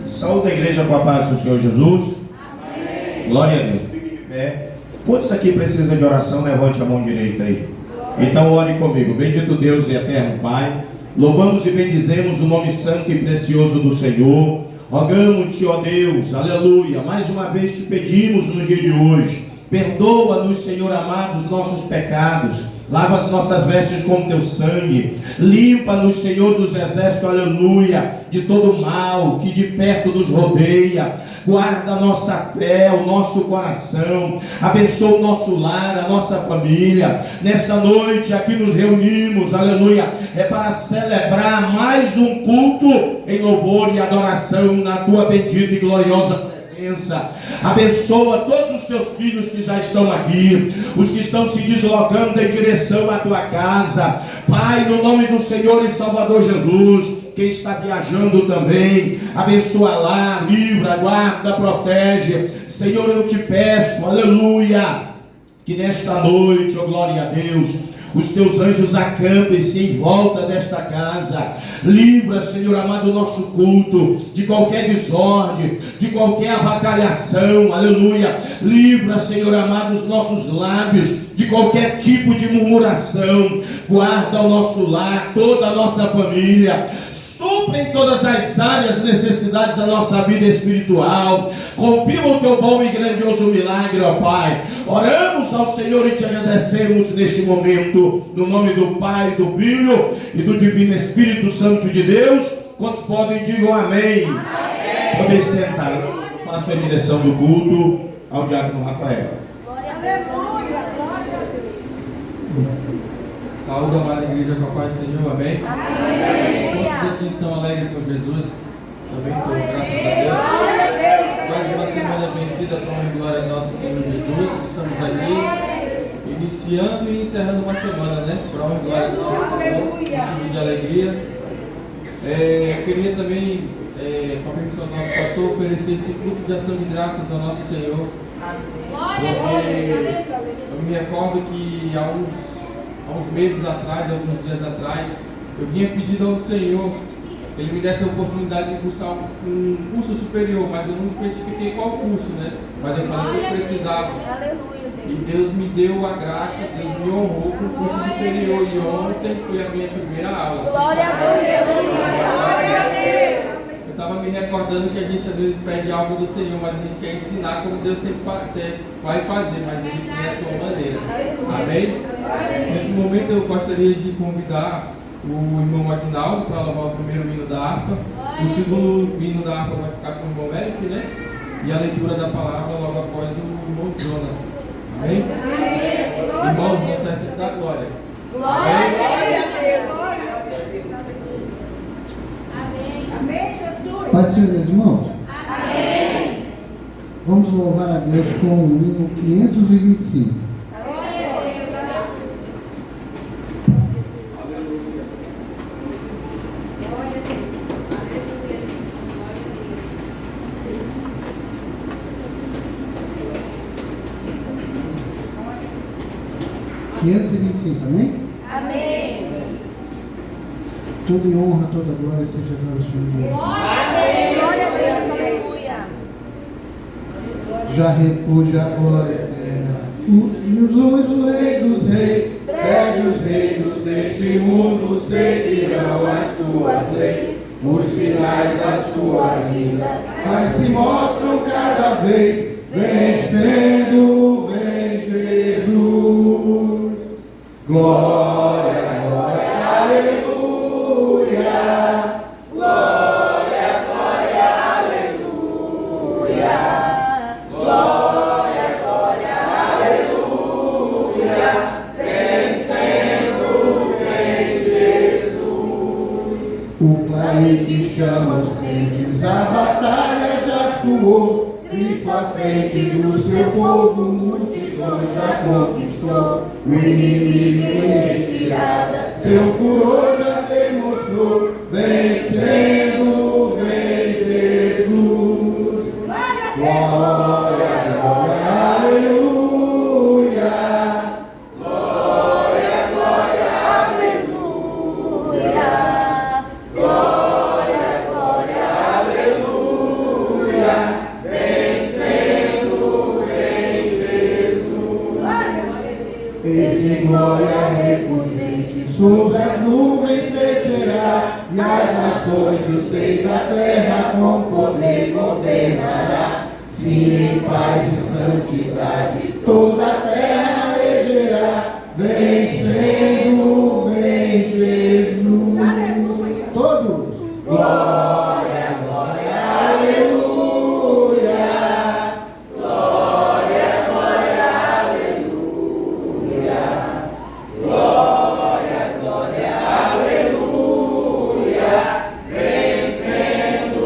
Saúde a igreja com a paz do Senhor Jesus. Amém. Glória a Deus. Quantos aqui precisam de oração? Levante a mão direita aí. Então ore comigo. Bendito Deus e eterno Pai, louvamos e bendizemos o nome santo e precioso do Senhor. Rogamos-te, ó Deus, aleluia, mais uma vez te pedimos no dia de hoje. Perdoa-nos, Senhor amado, os nossos pecados. Lava as nossas vestes com teu sangue. Limpa-nos, Senhor dos exércitos, aleluia, de todo mal que de perto nos rodeia. Guarda a nossa fé, o nosso coração. Abençoa o nosso lar, a nossa família. Nesta noite aqui nos reunimos, aleluia, é para celebrar mais um culto em louvor e adoração na tua bendita e gloriosa presença. Abençoa todos os teus filhos que já estão aqui, os que estão se deslocando em direção à tua casa. Pai, no nome do Senhor e Salvador Jesus, quem está viajando também, abençoa lá, livra, guarda, protege. Senhor, eu te peço, aleluia, que nesta noite, ó glória a Deus, os teus anjos acampem-se em volta desta casa. Livra, Senhor amado, o nosso culto de qualquer desordem, de qualquer avacalhação, aleluia. Livra, Senhor amado, os nossos lábios de qualquer tipo de murmuração. Guarda o nosso lar, toda a nossa família. Supre em todas as áreas necessidades da nossa vida espiritual. Confirma o teu bom e grandioso milagre, ó Pai. Oramos ao Senhor e te agradecemos neste momento, no nome do Pai, do Filho e do Divino Espírito Santo de Deus. Quantos podem, digam amém. Amém. Podem sentar. Passo a direção do culto ao diácono Rafael. Saúde, amada igreja, com a paz do Senhor, amém? Amém. Quantos aqui estão alegres com Jesus? Também estou, graças a Deus. Mais uma semana vencida com a glória de nosso Senhor Jesus. Estamos aqui, iniciando e encerrando uma semana, né? Para a glória do nosso Senhor, motivo de alegria. Eu queria também, com a permissão do nosso pastor, oferecer esse culto de ação de graças ao nosso Senhor. Porque eu me recordo que há uns meses atrás, alguns dias atrás, eu vinha pedindo ao Senhor que Ele me desse a oportunidade de cursar um curso superior, mas eu não especifiquei qual curso, né? Mas eu falei que eu precisava. E Deus me deu a graça, Deus me honrou com o curso superior. E ontem foi a minha primeira aula. Glória a Deus! Glória a Deus! Eu estava me recordando que a gente às vezes pede algo do Senhor, mas a gente quer ensinar como Deus vai fazer, mas Ele tem a sua maneira. Amém? Nesse momento eu gostaria de convidar o irmão Aguinaldo para louvar o primeiro hino da harpa. O segundo hino da harpa vai ficar com o irmão Eric, né? E a leitura da palavra logo após o irmão Jonathan. Amém? Irmãos, não cessem da glória. Glória a Deus! Amém, Jesus. Pode ser, meus irmãos? Amém. Vamos louvar a Deus com o hino 525. Glória a Deus. Aleluia. Glória a Deus. 525, amém? Amém. Toda honra, toda glória seja para o Senhor. Glória a Deus. Aleluia. Já refugia a glória eterna. Os reis dos reis, Prédios reinos deste mundo seguirão as suas leis, os sinais da sua vida, mas se mostram cada vez, vencendo, vem Jesus. Glória, glória, aleluia. Glória, glória, aleluia. Glória, glória, aleluia. Vencendo, vem Jesus. O clarim que chama os crentes, a batalha já soou. Cristo à frente do seu povo, multidões já conquistou. O inimigo em retirada, seu furor já demonstrou. Vencendo, vem Jesus. Glória, glória, aleluia. Glória, glória, aleluia. Glória, glória, aleluia. sobre as nuvens descerá, e as nações e os reis da terra com poder governará. Sim, em paz e santidade toda a terra regerá, vencendo, vem Jesus. Todos. Glória, glória, aleluia. Glória, glória, aleluia. Glória, glória, aleluia. Vencendo,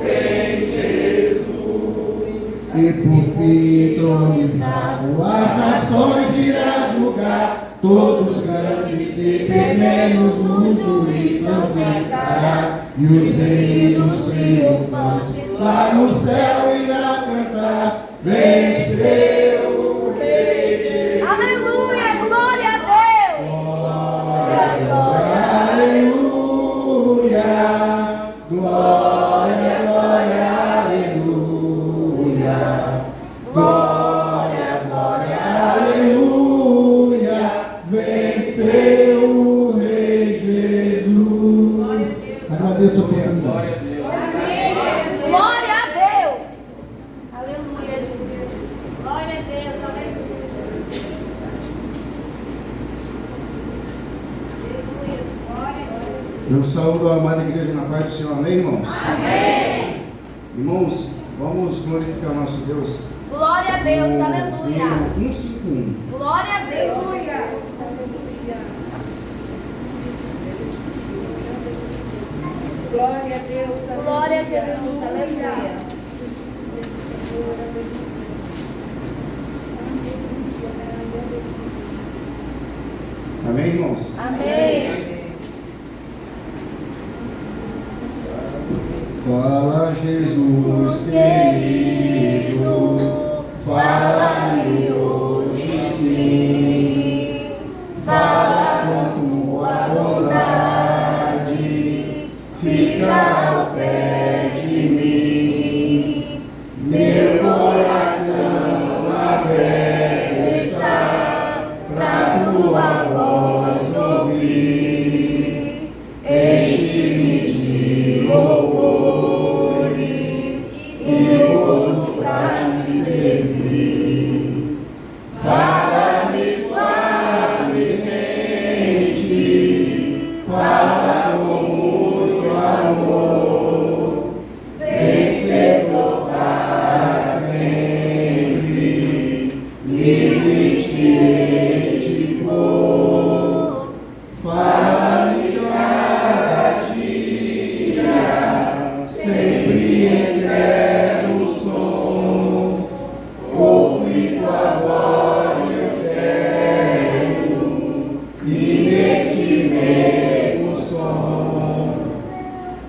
vem Jesus. E por fim entronizado as nações irá julgar, todos grandes e pequenos um juiz não declarará, e os reinos triunfantes lá no céu irá cantar, venceu o Rei Jesus. Aleluia, glória a Deus. Glória, glória, aleluia. Glória, glória, aleluia. Glória, glória, aleluia. Venceu o Rei Jesus. Agradeço a oportunidade. Glória a Deus. Aleluia, Jesus. Glória a Deus, aleluia. Aleluia, glória a Deus. Eu saúdo a amada igreja na paz do Senhor, amém, irmãos? Amém. Irmãos, vamos glorificar o nosso Deus. Glória a Deus, aleluia. 151. Glória a Deus. Glória a Deus. Glória a Jesus, aleluia. Amém, irmãos? Amém. Fala, Jesus querido, fala-me hoje sim, fala com tua bondade, fica ao pé de mim, meu coração aberto está pra tua voz ouvir, enche-me de louvores e gozo pra te servir. Fala-me suavemente, fala com muito amor, vencedor para sempre, livre te hei de pôr. Fala-me cada dia, sempre em pleno som, ouvir tua voz eu quero, e neste mesmo som,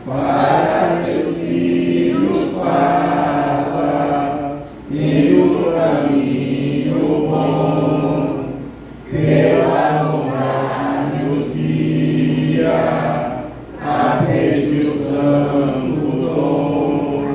para os teus filhos fala, e no caminho bom, pela bondade nos guia, a pedir o santo dom,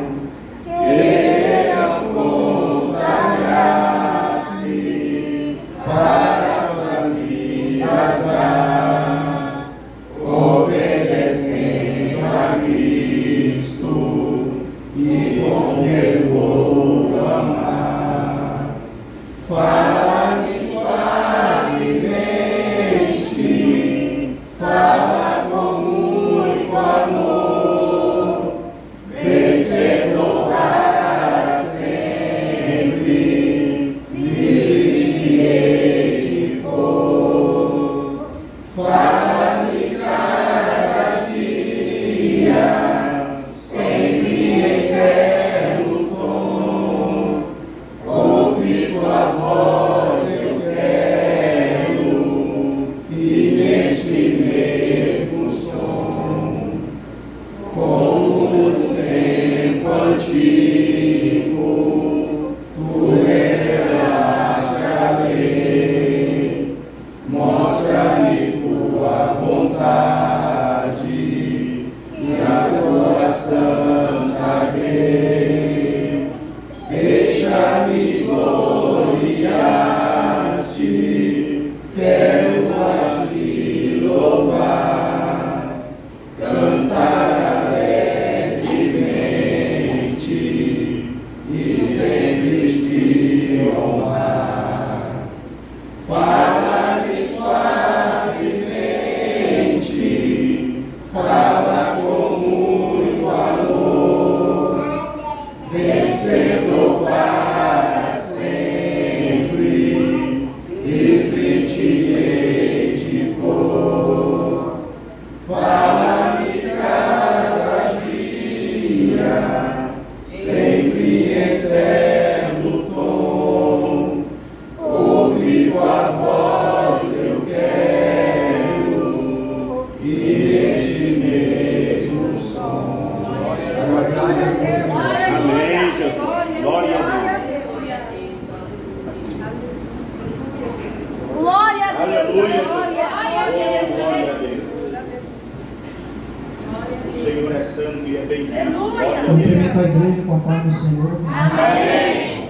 Cumprimento a igreja com a paz do Senhor. Amém.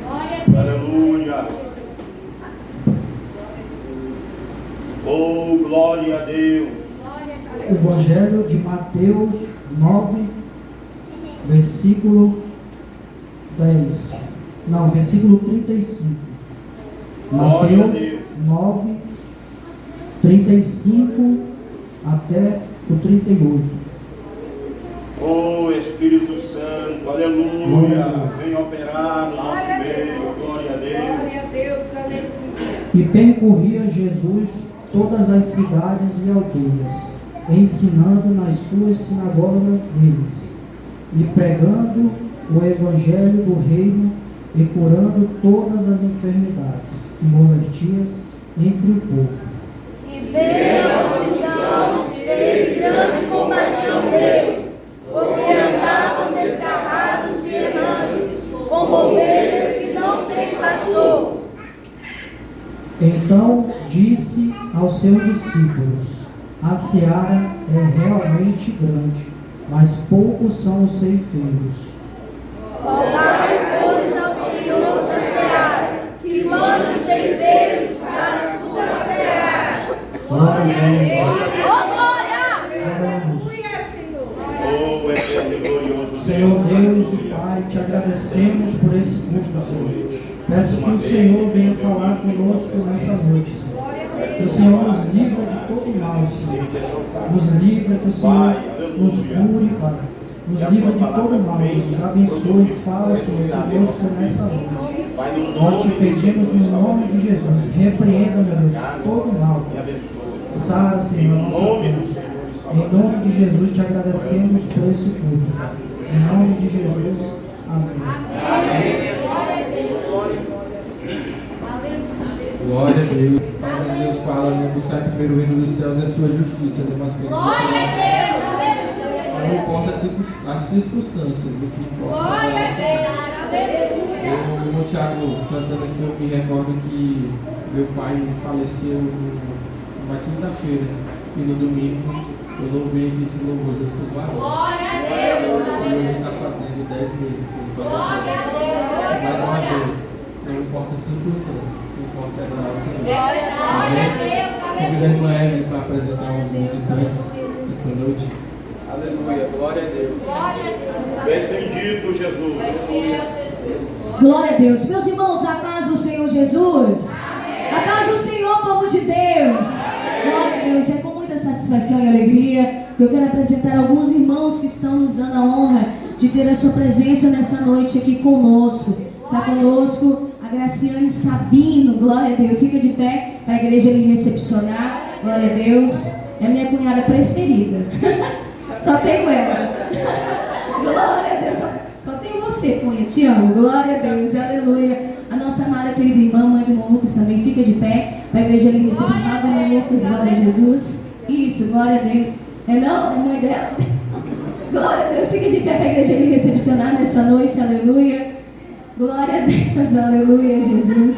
Glória a Deus. Aleluia. Oh, glória a Deus. Glória a Deus. Evangelho de Mateus 9, versículo 10. Não, versículo 35. Glória a Mateus Deus. 9, 35 até o 38. Oh, Espírito Santo, Glória a aleluia. Deus. Vem operar no nosso meio. Glória a Deus. E percorria Jesus todas as cidades e aldeias, ensinando nas suas sinagogas deles, e pregando o evangelho do reino e curando todas as enfermidades e molertias entre o povo. E veio a multidão, teve grande compaixão deles, porque andavam desgarrados e errantes, como ovelhas que não têm pastor. Então disse aos seus discípulos: a seara é realmente grande, mas poucos são os ceifeiros. Rogai, pois, ao Senhor da seara, que manda os ceifeiros para a sua seara. Glória a Deus. Ô, glória! Glória a Deus. Oh, eterno e glorioso Senhor Deus e Pai, te agradecemos por esse culto, Senhor. Peço que o Senhor venha falar conosco nessa noite, Senhor. Que o Senhor nos livre de todo mal, Senhor. Nos livre, que o Senhor nos cure, Pai. Nos livre de todo mal, nos abençoe. Fala, Senhor, conosco nessa noite. Nós te pedimos no nome de Jesus. Repreenda, meu Deus, todo mal. Sara, Senhor, nossa vida. Em nome de Jesus te agradecemos por esse culto. Em nome de Jesus. Amém. Glória a Deus. A palavra de Deus fala, né? Buscar primeiro o reino dos céus e a sua justiça, demais coisas não importa as circunstâncias, do que importa. O Tiago cantando aqui, eu me recordo que meu pai faleceu numa quinta-feira e no domingo eu louvei aqui esse louvor junto com os varões. E hoje está fazendo 10 meses que ele faleceu. Mais uma vez, não importa a circunstância, o que importa é adorar o Senhor. Amém? Convido a irmã Evelyn para apresentar os musicantes esta noite. Aleluia, glória a Deus. És bendito, Jesus. Glória a Deus. Meus irmãos, a paz do Senhor Jesus. A paz do Senhor, povo de Deus. Glória a Deus. É com muita satisfação e alegria que eu quero apresentar alguns irmãos que estão nos dando a honra de ter a sua presença nessa noite aqui conosco. Está conosco a Graciane Sabino. Glória a Deus. Fica de pé para a igreja lhe recepcionar. Glória a Deus. É a minha cunhada preferida. Só tenho ela. Glória a Deus. Só tenho você, cunha. Te amo. Glória a Deus. Aleluia. A nossa amada querida irmã, mãe do irmão Lucas, também fica de pé para a igreja lhe recepcionar. Do irmão Lucas. Glória a Jesus. Isso. Glória a Deus. É não? É mãe dela. Glória a Deus. Fica de pé para a igreja lhe recepcionar nessa noite. Aleluia. Glória a Deus. Aleluia, Jesus.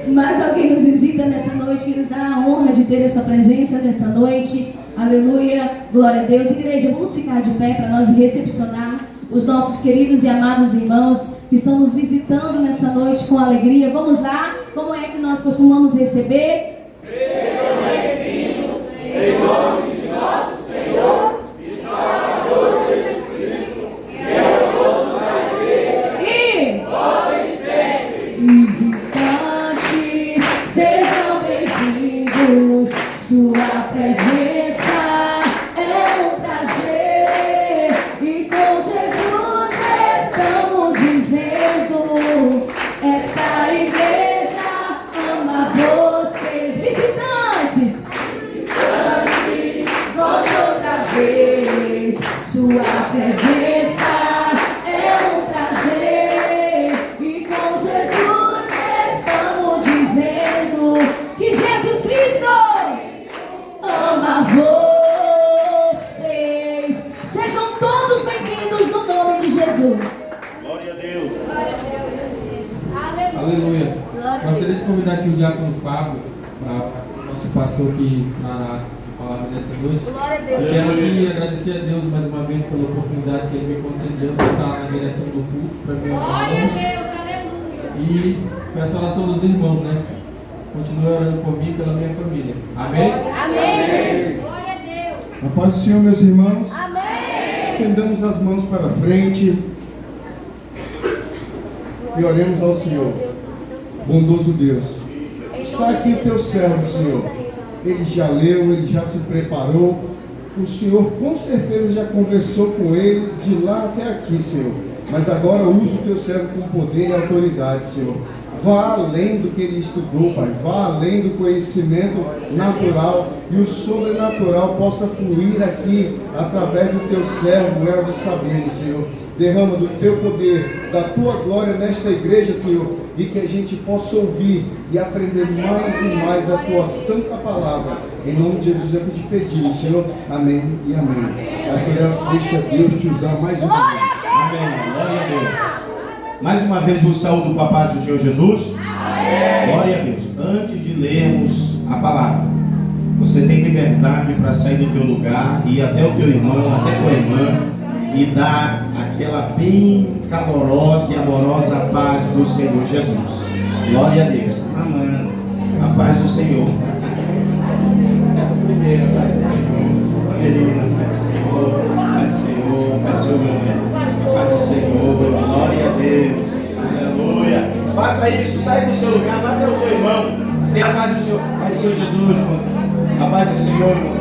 Mais alguém nos visita nessa noite que nos dá a honra de ter a sua presença nessa noite. Aleluia, glória a Deus. Igreja, vamos ficar de pé para nós recepcionar os nossos queridos e amados irmãos que estão nos visitando nessa noite com alegria. Vamos lá, como é que nós costumamos receber? Sejam bem-vindos em nome de nosso Senhor e Salvador Jesus Cristo, que é o dono da igreja. E Podem sempre. visitantes, sejam bem-vindos. Sua presença é um prazer e com Jesus estamos dizendo: essa igreja ama vocês. Visitantes, volte outra vez. Sua presença é um prazer e com Jesus estamos dizendo que Jesus Cristo ama vocês. Sejam todos bem-vindos no nome de Jesus. Glória a Deus. Aleluia. Gostaria de convidar aqui o diácono Fábio, para o nosso pastor que trará a palavra nessa noite. Glória a Eu Deus. quero aqui agradecer a Deus mais uma vez pela oportunidade que Ele me concedeu de estar na direção do culto para mim. Glória a Deus, aleluia. E peço a oração dos irmãos, né? Continue orando por mim e pela minha família. Amém? Amém, Jesus. Glória a Deus. A paz do Senhor, meus irmãos. Amém. Estendamos as mãos para frente e oremos ao Senhor. Bondoso Deus, está aqui o teu servo, Senhor. Ele já leu, ele já se preparou. O Senhor com certeza já conversou com ele de lá até aqui, Senhor. Mas agora usa o teu servo com poder e autoridade, Senhor. Vá além do que ele estudou, Pai. Vá além do conhecimento natural e o sobrenatural possa fluir aqui através do teu servo, Elvis Sabino, Senhor. Derrama do teu poder, da tua glória nesta igreja, Senhor, e que a gente possa ouvir e aprender mais e mais a tua santa palavra. Em nome de Jesus é o que te pedimos, Senhor. Amém e amém. Pastor Elvis, deixa Deus te usar mais uma vez. Amém. Glória a Deus. Mais uma vez vos saúdo com a paz do Senhor Jesus. Amém. Glória a Deus. Antes de lermos a palavra, você tem liberdade para sair do teu lugar, ir até o teu irmão, até tua irmã e dar aquela bem calorosa e amorosa paz do Senhor Jesus. Glória a Deus. Amém. A paz do Senhor. Primeiro, a paz do Senhor. Amelina, a paz do Senhor. A paz do Senhor. A paz do Senhor. Paz do Senhor, glória a Deus, aleluia. Faça isso, sai do seu lugar, vai até o seu irmão. Tenha a paz do Senhor, paz do Senhor Jesus, irmão. A paz do Senhor, irmão.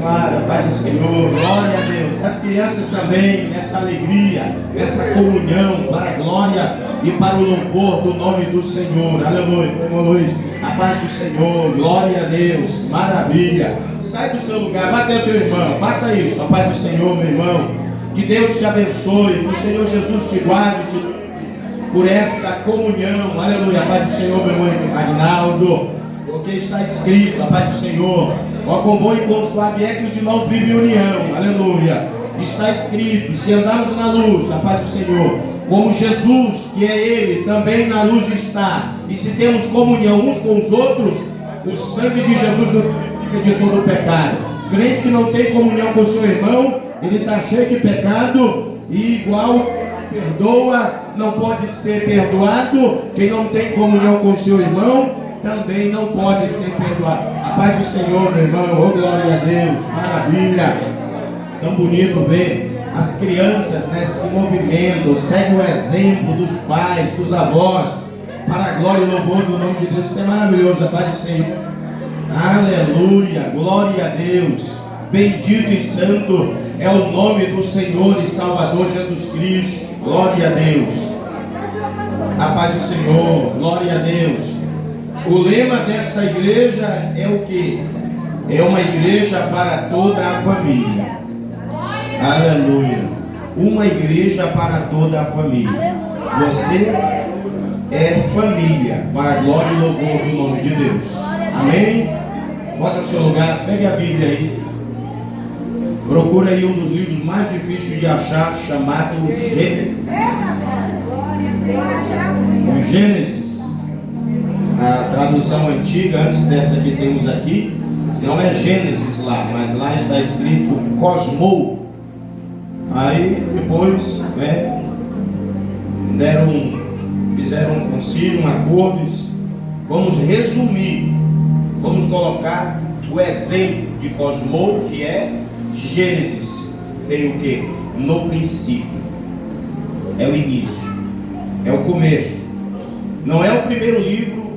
Claro, a paz do Senhor, glória a Deus. As crianças também, nessa alegria, nessa comunhão, para a glória e para o louvor do nome do Senhor, aleluia, irmão Luiz. A paz do Senhor, glória a Deus, maravilha. Sai do seu lugar, vai até o teu irmão, faça isso, a paz do Senhor, meu irmão. Que Deus te abençoe, que o Senhor Jesus te guarde por essa comunhão, aleluia, a paz do Senhor, meu irmão Agnaldo, porque está escrito, a paz do Senhor, ó com bom e com suave é que os irmãos vivem em união, aleluia, está escrito, se andarmos na luz, a paz do Senhor, como Jesus, que é Ele, também na luz está, e se temos comunhão uns com os outros, o sangue de Jesus nos purifica de todo o pecado. Crente que não tem comunhão com o seu irmão, ele está cheio de pecado e igual perdoa, não pode ser perdoado. Quem não tem comunhão com o seu irmão, também não pode ser perdoado. A paz do Senhor, meu irmão, oh glória a Deus, maravilha. Tão bonito ver as crianças nesse movimento, segue o exemplo dos pais, dos avós, para a glória e louvor do nome de Deus. Isso é maravilhoso, a paz do Senhor. Aleluia, glória a Deus. Bendito e santo é o nome do Senhor e Salvador Jesus Cristo. Glória a Deus. A paz do Senhor. Glória a Deus. O lema desta igreja é o quê? É uma igreja para toda a família. Aleluia. Uma igreja para toda a família. Você é família para a glória e louvor do nome de Deus. Amém? Bota no seu lugar, pegue a Bíblia aí. Procura aí um dos livros mais difíceis de achar, chamado Gênesis. O Gênesis, a tradução antiga, antes dessa que temos aqui, não é Gênesis lá, mas lá está escrito Cosmou. Aí depois, né, fizeram um concílio, um acordo. Vamos resumir, vamos colocar o exemplo de Cosmou, que é Gênesis. Tem o que? No princípio. É o início. É o começo. Não é o primeiro livro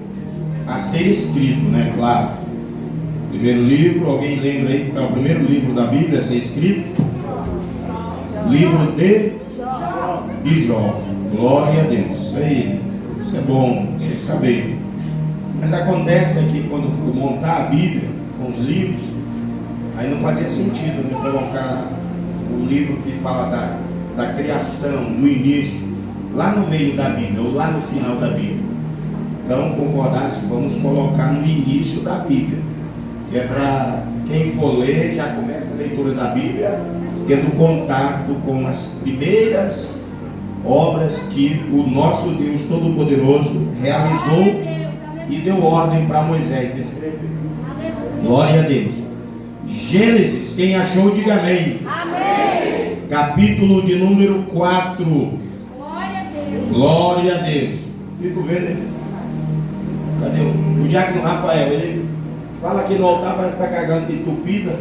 a ser escrito, né? Claro. Primeiro livro, alguém lembra aí qual é o primeiro livro da Bíblia a ser escrito? Livro de Jó. Glória a Deus. Isso aí. Isso é bom, vocês saberem. Mas acontece que quando eu fui montar a Bíblia com os livros, aí não fazia sentido, né, colocar o livro que fala da criação, do início, lá no meio da Bíblia, ou lá no final da Bíblia. Então, concordasse, vamos colocar no início da Bíblia, que é para quem for ler, já começa a leitura da Bíblia, tendo contato com as primeiras obras que o nosso Deus Todo-Poderoso realizou e deu ordem para Moisés escrever. Glória a Deus. Gênesis, quem achou, diga amém. Amém. Capítulo de número 4. Glória a Deus. Glória a Deus. Fico vendo. Cadê o diácono Rafael? Ele fala aqui no altar, parece que está cagando de entupida.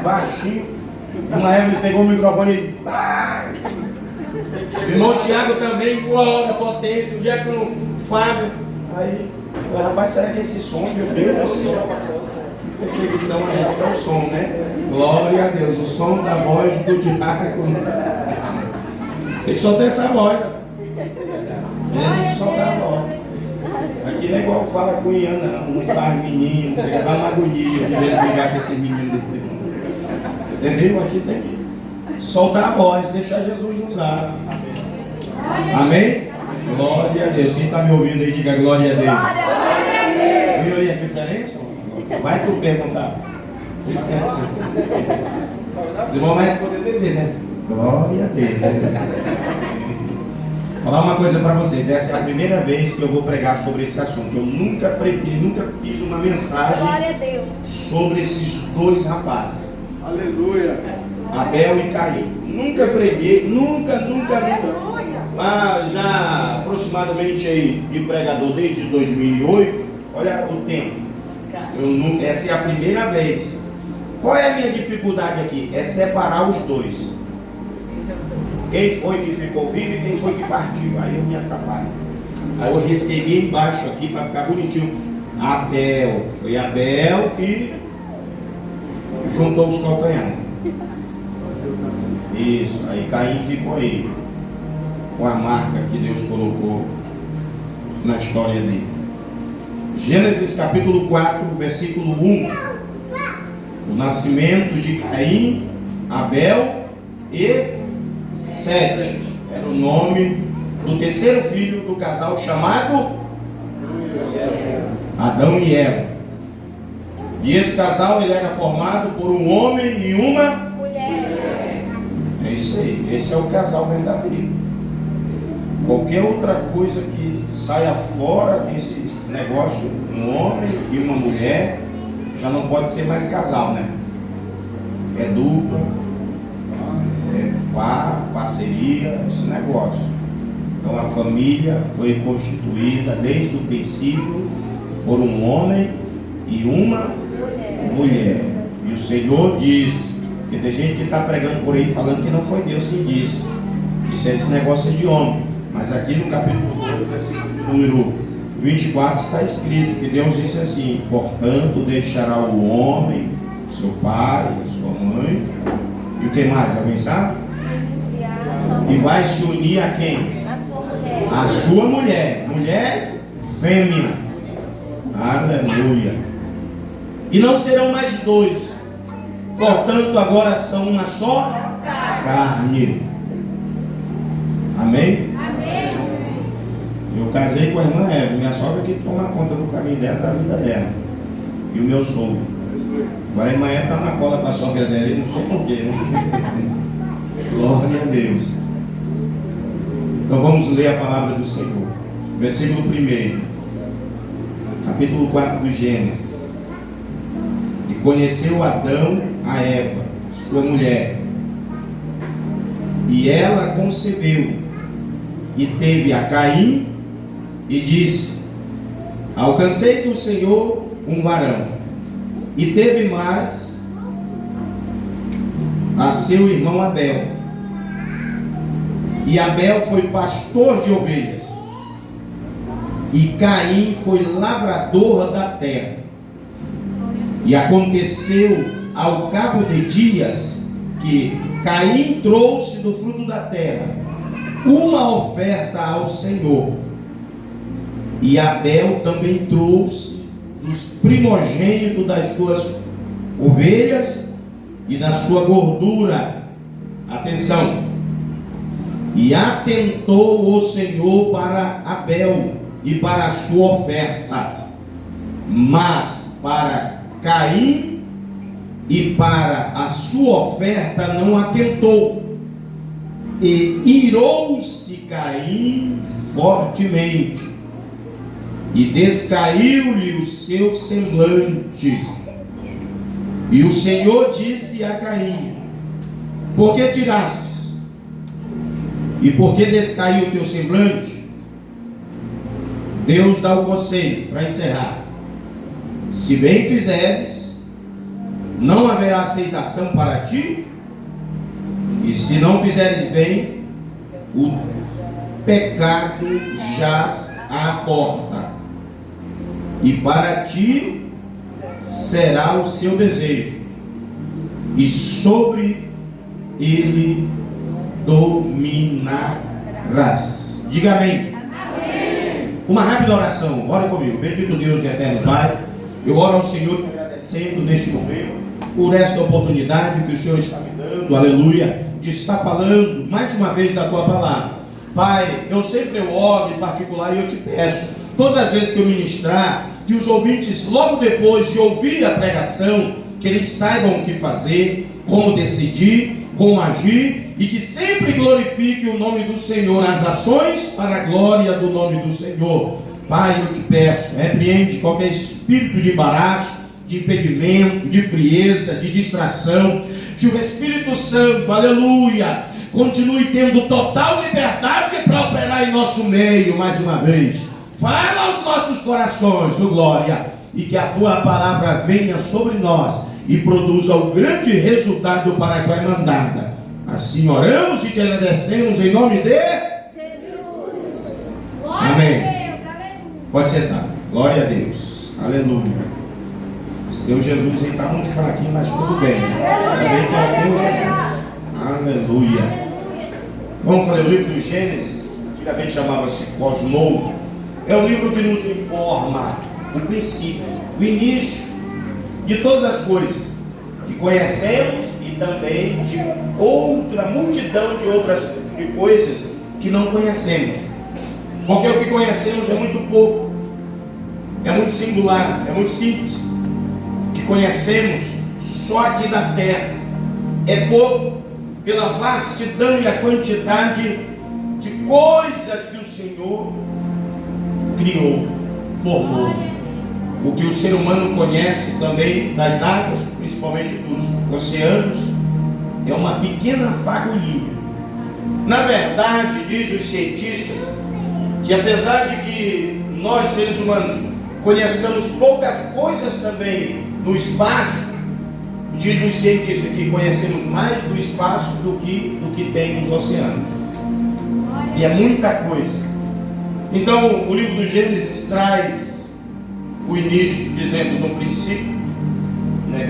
Baixinho. Uma época ele pegou o microfone e. Irmão Tiago também, glória, potência. O diácono Fábio. Aí, rapaz, será que esse som, meu Deus do céu? Perseguição, a reação, o som, né? Glória a Deus, o som da voz do diácono. Tem que soltar essa voz. Tem que soltar a voz. Aqui não é igual fala com Ian, não faz menino, você vai uma agonia de ver brigar com esse menino. Entendeu? Aqui tem que soltar a voz, deixar Jesus usar. Amém? Glória a Deus. Quem está me ouvindo aí, diga glória a Deus. Viu aí a diferença? Vai tu perguntar. Os irmãos vão poder dizer, né? Glória a Deus. Vou falar uma coisa para vocês. Essa é a primeira vez que eu vou pregar sobre esse assunto. Eu nunca preguei, nunca fiz uma mensagem Glória a Deus. sobre esses dois rapazes. Aleluia. Abel e Caim. Nunca preguei, nunca. Mas já aproximadamente aí de pregador desde 2008, olha o tempo. Essa é a primeira vez. Qual é a minha dificuldade aqui? É separar os dois. Quem foi que ficou vivo e quem foi que partiu. Aí eu me atrapalho. Aí eu risquei bem embaixo aqui para ficar bonitinho. Abel. Foi Abel que juntou os calcanhares. Isso. Aí Caim ficou aí, com a marca que Deus colocou na história dele. Gênesis capítulo 4, versículo 1. O nascimento de Caim, Abel e Sete. Era o nome do terceiro filho do casal chamado Adão e Eva. E esse casal ele era formado por um homem e uma mulher. É isso aí. Esse é o casal verdadeiro. Qualquer outra coisa que saia fora desse negócio, um homem e uma mulher, já não pode ser mais casal, né? É dupla, é parceria, esse negócio. Então a família foi constituída desde o princípio por um homem e uma mulher. E o Senhor diz, porque tem gente que está pregando por aí falando que não foi Deus que disse, que esse negócio é de homem. Mas aqui no capítulo 2, versículo número 24 está escrito que Deus disse assim: portanto deixará o homem, seu pai, sua mãe, e o que mais? Alguém sabe? E vai se unir a quem? A sua mulher. A sua mulher. Mulher fêmea. Aleluia. E não serão mais dois. Portanto agora são uma só carne. Amém? Eu casei com a irmã Eva, minha sogra que toma conta do caminho dela, da vida dela. E o meu sogro. Agora a irmã Eva está na cola com a sogra dela, não sei porquê, né? Glória a Deus. Então vamos ler a palavra do Senhor. Versículo 1. Capítulo 4 do Gênesis. E conheceu Adão a Eva, sua mulher. E ela concebeu. E teve a Caim. E disse: alcancei do Senhor um varão. E teve mais a seu irmão Abel. E Abel foi pastor de ovelhas. E Caim foi lavrador da terra. E aconteceu ao cabo de dias que Caim trouxe do fruto da terra uma oferta ao Senhor. E Abel também trouxe dos primogênitos das suas ovelhas e da sua gordura. Atenção. E atentou o Senhor para Abel e para a sua oferta, mas para Caim e para a sua oferta não atentou. E irou-se Caim fortemente e descaiu-lhe o seu semblante. E o Senhor disse a Caim: por que tirastes? E por que descaiu o teu semblante? Deus dá o conselho para encerrar: se bem fizeres, não haverá aceitação para ti, e se não fizeres bem, o pecado jaz à porta, e para ti será o seu desejo, e sobre ele dominarás. Diga amém. Amém. Uma rápida oração, ore comigo. Bendito Deus e eterno Pai, eu oro ao Senhor agradecendo neste momento por esta oportunidade que o Senhor está me dando, aleluia, de estar falando mais uma vez da tua palavra. Pai, eu sempre oro em particular e eu te peço, todas as vezes que eu ministrar, que os ouvintes, logo depois de ouvir a pregação, que eles saibam o que fazer, como decidir, como agir, e que sempre glorifique o nome do Senhor, as ações para a glória do nome do Senhor. Pai, eu te peço, repreende qualquer espírito de embaraço, de impedimento, de frieza, de distração, que o Espírito Santo, aleluia, continue tendo total liberdade para operar em nosso meio, mais uma vez. Fala aos nossos corações, oh glória, e que a tua palavra venha sobre nós e produza o grande resultado para a qual é mandada. Assim oramos e te agradecemos em nome de Jesus. Glória Amém. a Deus. Aleluia. Pode sentar. Glória a Deus. Aleluia. Esse Deus Jesus está muito fraquinho, mas tudo bem. Amém, que é o Deus Jesus. Aleluia. Vamos fazer o livro do Gênesis. Antigamente chamava-se Cosmou. É um livro que nos informa o princípio, o início de todas as coisas que conhecemos e também de outra multidão de outras coisas que não conhecemos. Porque o que conhecemos é muito pouco, é muito singular, é muito simples. O que conhecemos só aqui da terra é pouco pela vastidão e a quantidade de coisas que o Senhor criou, formou. O que o ser humano conhece também das águas, principalmente dos oceanos, é uma pequena fagulhinha. Na verdade, diz os cientistas, que apesar de que nós seres humanos conheçamos poucas coisas também no espaço, diz os cientistas que conhecemos mais do espaço do que tem nos oceanos. E é muita coisa. Então, o livro do Gênesis traz o início, dizendo no princípio,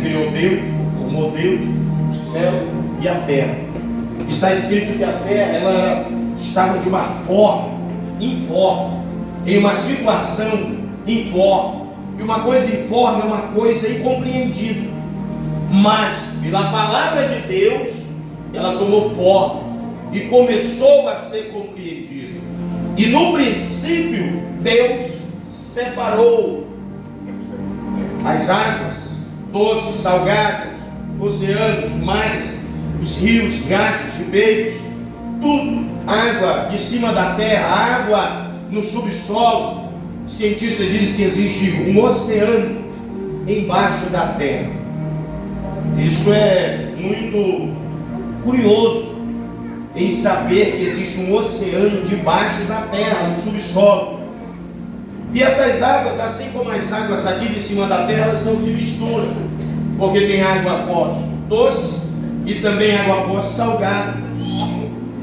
criou Deus, formou Deus, o céu e a terra. Está escrito que a terra ela estava de uma forma informe, em uma situação informe. E uma coisa informe é uma coisa incompreendida. Mas, pela palavra de Deus, ela tomou forma e começou a ser compreendida. E no princípio, Deus separou as águas, doces, salgadas, oceanos, mares, os rios, riachos, ribeiros, tudo, água de cima da terra, água no subsolo. Os cientistas dizem que existe um oceano embaixo da terra. Isso é muito curioso, em saber que existe um oceano debaixo da terra, no subsolo. E essas águas, assim como as águas aqui de cima da terra, elas não se misturam, porque tem água poço doce e também água poço salgada.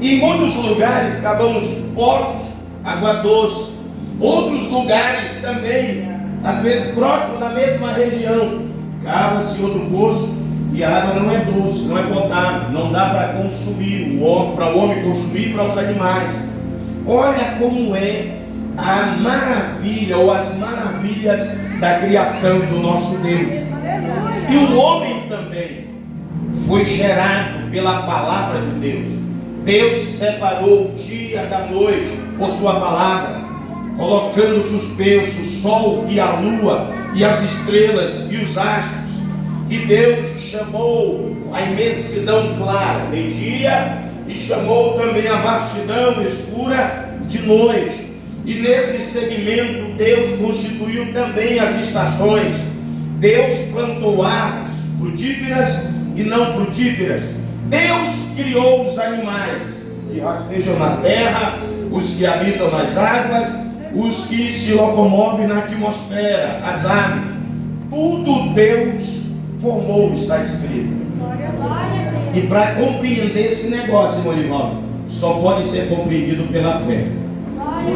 E em muitos lugares cavamos poços, água doce. Outros lugares também, às vezes próximo da mesma região, cava-se outro poço e a água não é doce, não é potável, não dá para consumir, para o homem consumir e para os animais. Olha como é a maravilha ou as maravilhas da criação do nosso Deus. E o homem também foi gerado pela palavra de Deus. Deus separou o dia da noite por sua palavra, colocando suspenso o sol e a lua e as estrelas e os astros. E Deus chamou a imensidão clara de dia e chamou também a vastidão escura de noite. E nesse segmento, Deus constituiu também as estações. Deus plantou árvores frutíferas e não frutíferas. Deus criou os animais que rastejam na terra, os que habitam nas águas, os que se locomovem na atmosfera, as aves. Tudo Deus formou, está escrito. E para compreender esse negócio, irmão Livaldo, só pode ser compreendido pela fé.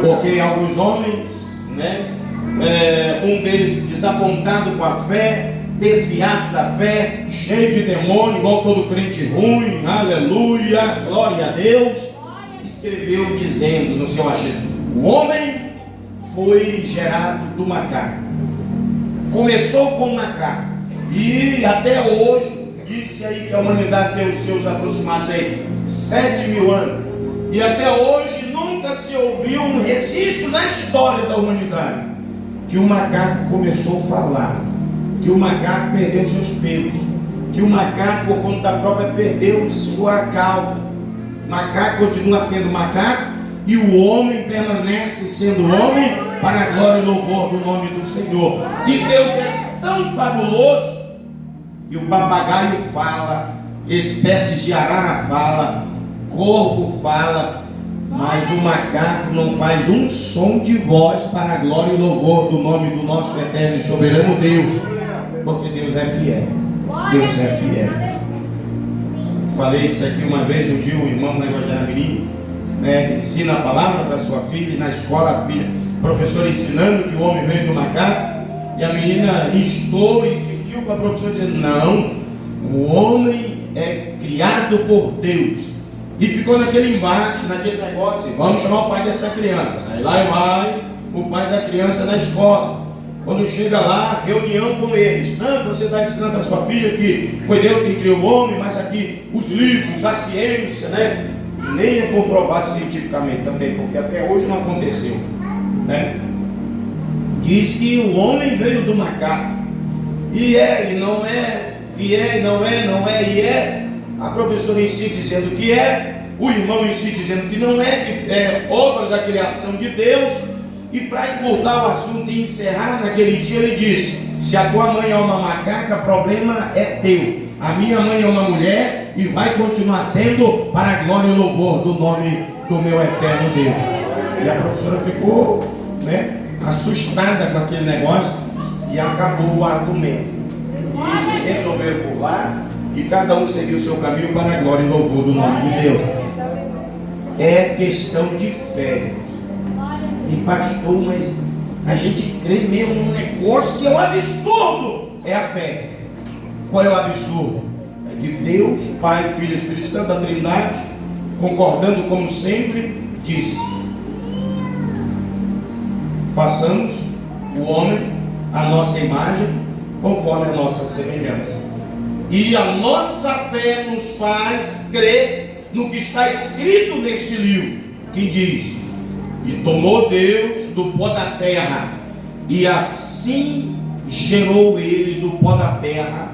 Porque alguns homens, né, um deles desapontado com a fé, desviado da fé, cheio de demônio, igual todo crente ruim, aleluia, glória a Deus, escreveu dizendo no seu achismo: o homem foi gerado do macaco. Começou com o macaco e até hoje, disse aí que a humanidade tem os seus aproximados aí 7.000 anos, e até hoje nunca se ouviu um registro na história da humanidade que o macaco começou a falar, que o macaco perdeu seus pelos, que o macaco, por conta da própria, perdeu sua cauda. O macaco continua sendo macaco e o homem permanece sendo homem, para a glória e louvor do nome do Senhor. E Deus é tão fabuloso que o papagaio fala, espécies de arara fala, corvo fala, mas o macaco não faz um som de voz para a glória e louvor do nome do nosso eterno e soberano Deus, porque Deus é fiel. Deus é fiel. Falei isso aqui uma vez, um dia um irmão na Guajaramirim, ensina a palavra para sua filha, e na escola a filha, professor ensinando que o homem veio do macaco, e a menina instou e insistiu para a professora dizendo: não, o homem é criado por Deus. E ficou naquele embate, naquele negócio: vamos chamar o pai dessa criança. Aí lá vai o pai da criança na escola. Quando chega lá, reunião com eles: não, você está ensinando a sua filha que foi Deus quem criou o homem, mas aqui os livros, a ciência, né? Nem é comprovado cientificamente também, porque até hoje não aconteceu, né? Diz que o homem veio do macaco, e é, e não é, e é, e não é, não é, e é. A professora insiste dizendo que é, o irmão insiste dizendo que não é, que é obra da criação de Deus. E para encurtar o assunto e encerrar, naquele dia ele disse: se a tua mãe é uma macaca, problema é teu. A minha mãe é uma mulher e vai continuar sendo, para a glória e louvor do nome do meu eterno Deus. E a professora ficou, né, assustada com aquele negócio, e acabou o argumento. E se resolveram por lá, e cada um seguiu o seu caminho para a glória e louvor do nome de Deus. É questão de fé. E pastor, mas a gente crê mesmo num negócio que é um absurdo. É a fé. Qual é o absurdo? É que Deus, Pai, Filho e Espírito Santo, a Trindade, concordando como sempre, disse: façamos o homem à nossa imagem, conforme a nossa semelhança. E a nossa fé nos faz crer no que está escrito nesse livro, que diz: e tomou Deus do pó da terra, e assim gerou ele do pó da terra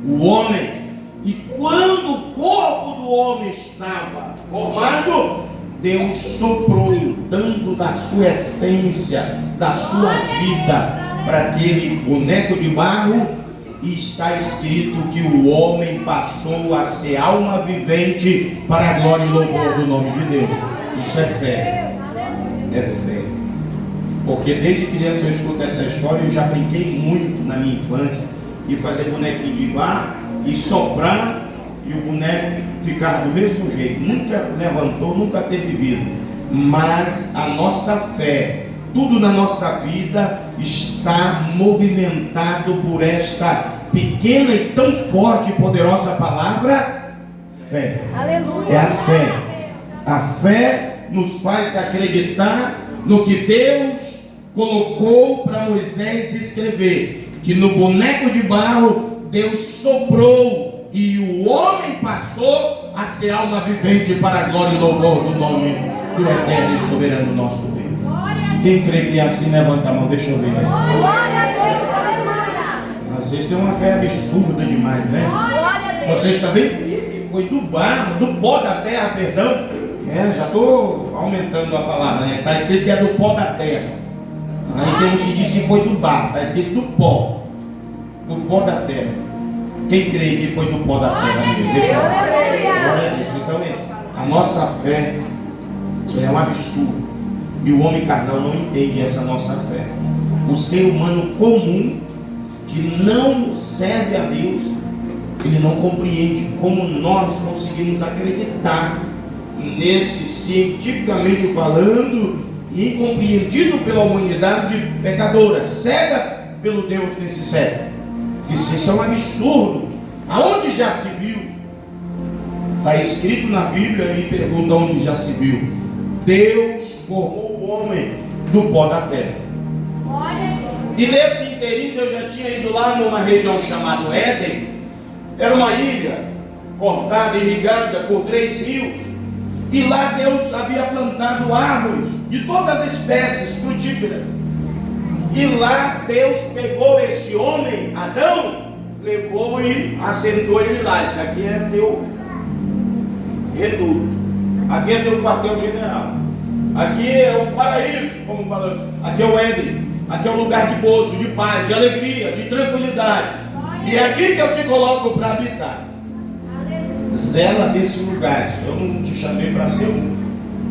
o homem. E quando o corpo do homem estava formado, Deus soprou, dando da sua essência, da sua vida, para aquele boneco de barro. E está escrito que o homem passou a ser alma vivente, para a glória e louvor do nome de Deus. Isso é fé. É fé. Porque desde criança eu escuto essa história. Eu já brinquei muito na minha infância de fazer bonequinho de barro e soprar, e o boneco ficar do mesmo jeito. Nunca levantou, nunca teve vida. Mas a nossa fé, tudo na nossa vida está movimentado por esta pequena e tão forte e poderosa palavra, fé. Aleluia. É a fé. A fé nos faz acreditar no que Deus colocou para Moisés escrever, que no boneco de barro Deus soprou e o homem passou a ser alma vivente, para a glória e louvor do nome do eterno e soberano nosso Deus. Quem crê que é assim, levanta a mão, deixa eu ver. Glória a Deus, aleluia. Vocês têm uma fé absurda demais, né? Glória a Deus. Vocês também foi do barro, do pó da terra, perdão, Já estou aumentando a palavra, né? Está escrito que é do pó da terra. Aí tem uns que diz que foi do barro, está escrito do pó da terra. Quem crê que foi do pó da terra? Deixa eu glória a Deus. Então é isso. A nossa fé é um absurdo. E o homem carnal não entende essa nossa fé. O ser humano comum, que não serve a Deus, ele não compreende como nós conseguimos acreditar nesse, cientificamente falando, incompreendido pela humanidade pecadora, cega pelo Deus desse século. Isso é um absurdo. Aonde já se viu? Está escrito na Bíblia e pergunta onde já se viu. Deus formou o homem do pó da terra. E nesse inteirinho eu já tinha ido lá numa região chamada Éden. Era uma ilha cortada e irrigada por 3 rios. E lá Deus havia plantado árvores de todas as espécies frutíferas. E lá Deus pegou esse homem, Adão, levou e assentou ele lá. Isso aqui é teu reduto. Aqui é teu quartel-general. Aqui é o paraíso, como falamos. Aqui é o Éden. Aqui é um lugar de gozo, de paz, de alegria, de tranquilidade. E é aqui que eu te coloco para habitar. Zela desse lugar. Eu não te chamei para ser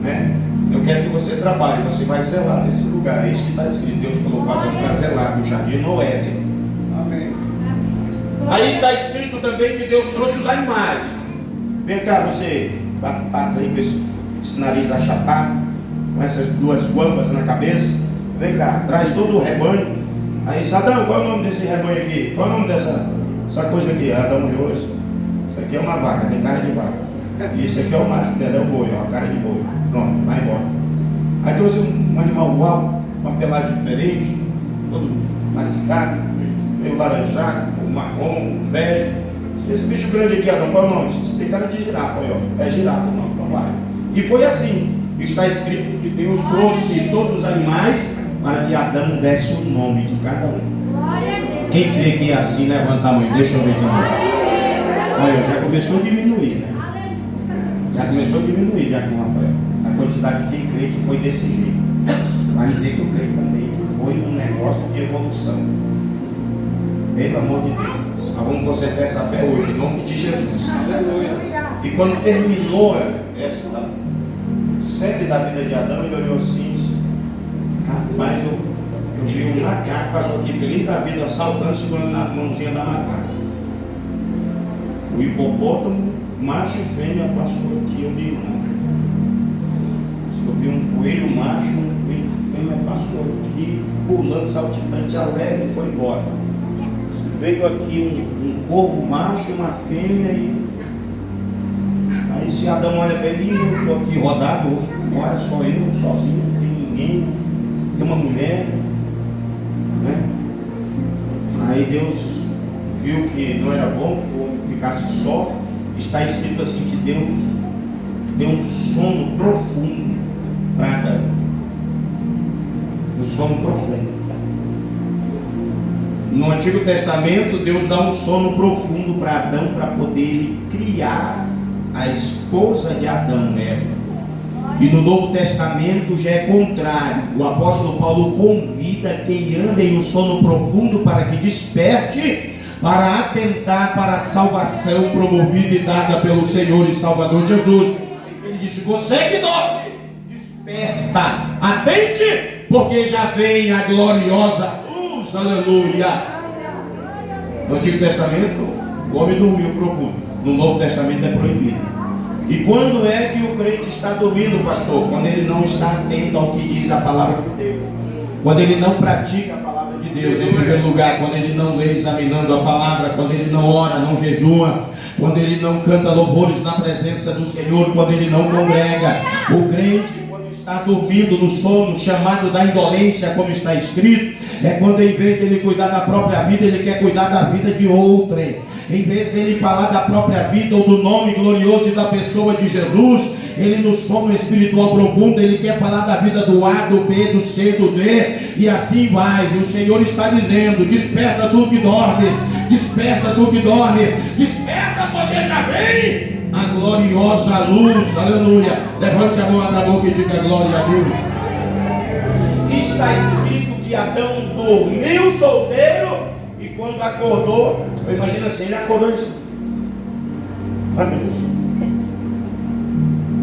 né? Eu quero que você trabalhe. Você vai zelar desse lugar. É isso que está escrito. Deus colocou Adão para zelar no jardim no Éden. Amém. Aí está escrito também que Deus trouxe os animais. Vem cá, você bate aí com esse nariz achatado, com essas 2 guambas na cabeça. Vem cá, traz todo o rebanho. Aí, Adão, qual é o nome desse rebanho aqui? Qual é o nome dessa coisa aqui? Adão olhou isso. Isso aqui é uma vaca, tem cara de vaca. E isso aqui é o macho dela, é o boi, ó, a cara de boi. Pronto, vai embora. Aí trouxe um animal igual, uma pelagem diferente, todo mariscado, meio laranjado, marrom, bege. Esse bicho grande aqui, Adão, qual é o nome? Isso tem cara de girafa, aí, ó. É girafa, não, então vai. E foi assim. Está escrito que Deus trouxe todos os animais para que Adão desse o nome de cada um. Quem crê que é assim, levanta a mão. Deixa eu ver de novo. Olha, já começou a diminuir, né? Já começou a diminuir, já com Rafael. A quantidade de quem crê que foi desse jeito. Mas dizer que eu creio também que foi um negócio de evolução. Pelo amor de Deus. Nós vamos consertar essa fé hoje, em nome de Jesus. E quando terminou essa série da vida de Adão, ele olhou assim, rapaz, eu vi um macaco, passou aqui feliz da vida, saltando, segurando na mãozinha da macaca. O hipopótamo, macho e fêmea, passou aqui, eu vi não. Eu vi um coelho macho, um coelho fêmea, passou aqui, pulando, saltitante, alegre, e foi embora. Veio aqui um corvo macho, uma fêmea e... Aí se Adão olha para ele, eu estou aqui rodado, olha só eu, sozinho, não tem ninguém, tem uma mulher, né? Aí Deus viu que não era bom que o homem ficasse só. Está escrito assim que Deus deu um sono profundo para Adão. Um sono profundo. No Antigo Testamento, Deus dá um sono profundo para Adão para poder criar a esposa de Adão, Eva. E no Novo Testamento já é contrário. O apóstolo Paulo convida quem anda em um sono profundo para que desperte, para atentar para a salvação promovida e dada pelo Senhor e Salvador Jesus. Ele disse: você que dorme, desperta, atente, porque já vem a gloriosa luz, aleluia. No Antigo Testamento, o homem dormiu profundo. No Novo Testamento é proibido. E quando é que o crente está dormindo, pastor? Quando ele não está atento ao que diz a palavra de Deus. Quando ele não pratica a palavra de Deus, em primeiro lugar. Quando ele não lê examinando a palavra. Quando ele não ora, não jejua. Quando ele não canta louvores na presença do Senhor. Quando ele não congrega. O crente, quando está dormindo no sono chamado da indolência, como está escrito, é quando em vez de ele cuidar da própria vida, ele quer cuidar da vida de outrem. Em vez dele falar da própria vida ou do nome glorioso e da pessoa de Jesus, ele no sono espiritual profundo, ele quer falar da vida do A, do B, do C, do D, e assim vai. E o Senhor está dizendo: desperta tu que dorme, desperta tu que dorme, desperta, porque já vem a gloriosa luz. Aleluia. Levante a mão, abra a boca e diga glória a Deus. Está escrito que Adão dormiu solteiro e quando acordou, eu imagino assim, ele acordou e disse: ai meu Deus.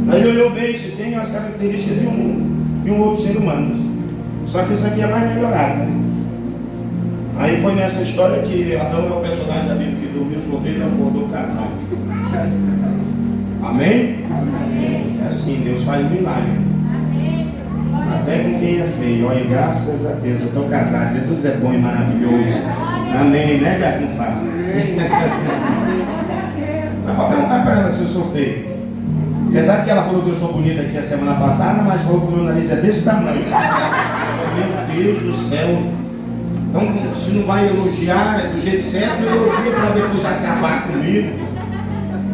Aí ele olhou bem e disse: tem as características de um outro ser humano, só que isso aqui é mais melhorado, né? Aí foi nessa história que Adão é o personagem da Bíblia que dormiu solteiro e acordou casado. Amém? É assim, Deus faz milagre. Até com quem é feio. Olha, graças a Deus, eu estou casado. Jesus é bom e maravilhoso. Amém, né, Gato? Não fala. Dá para perguntar para ela se eu sou feio. Apesar que ela falou que eu sou bonita aqui a semana passada, mas falou que o meu nariz é desse tamanho. Meu Deus do céu. Então, se não vai elogiar do jeito certo, elogia para depois acabar comigo.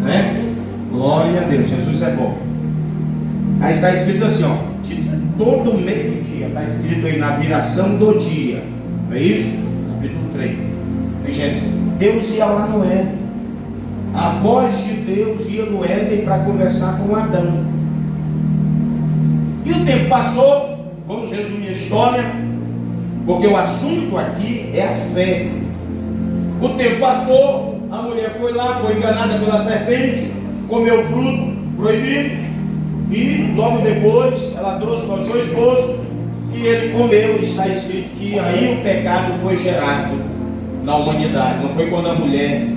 Né? Glória a Deus, Jesus é bom. Aí está escrito assim, ó, que todo meio-dia, está escrito aí na viração do dia. Não é isso? Capítulo 3. Gente, Deus ia lá no Éden. A voz de Deus ia no Éden para conversar com Adão. E o tempo passou, vamos resumir a história, porque o assunto aqui é a fé. O tempo passou, a mulher foi lá, foi enganada pela serpente, comeu o fruto proibido, e logo depois ela trouxe para o seu esposo, e ele comeu. Está escrito que aí o pecado foi gerado na humanidade. Não foi quando a mulher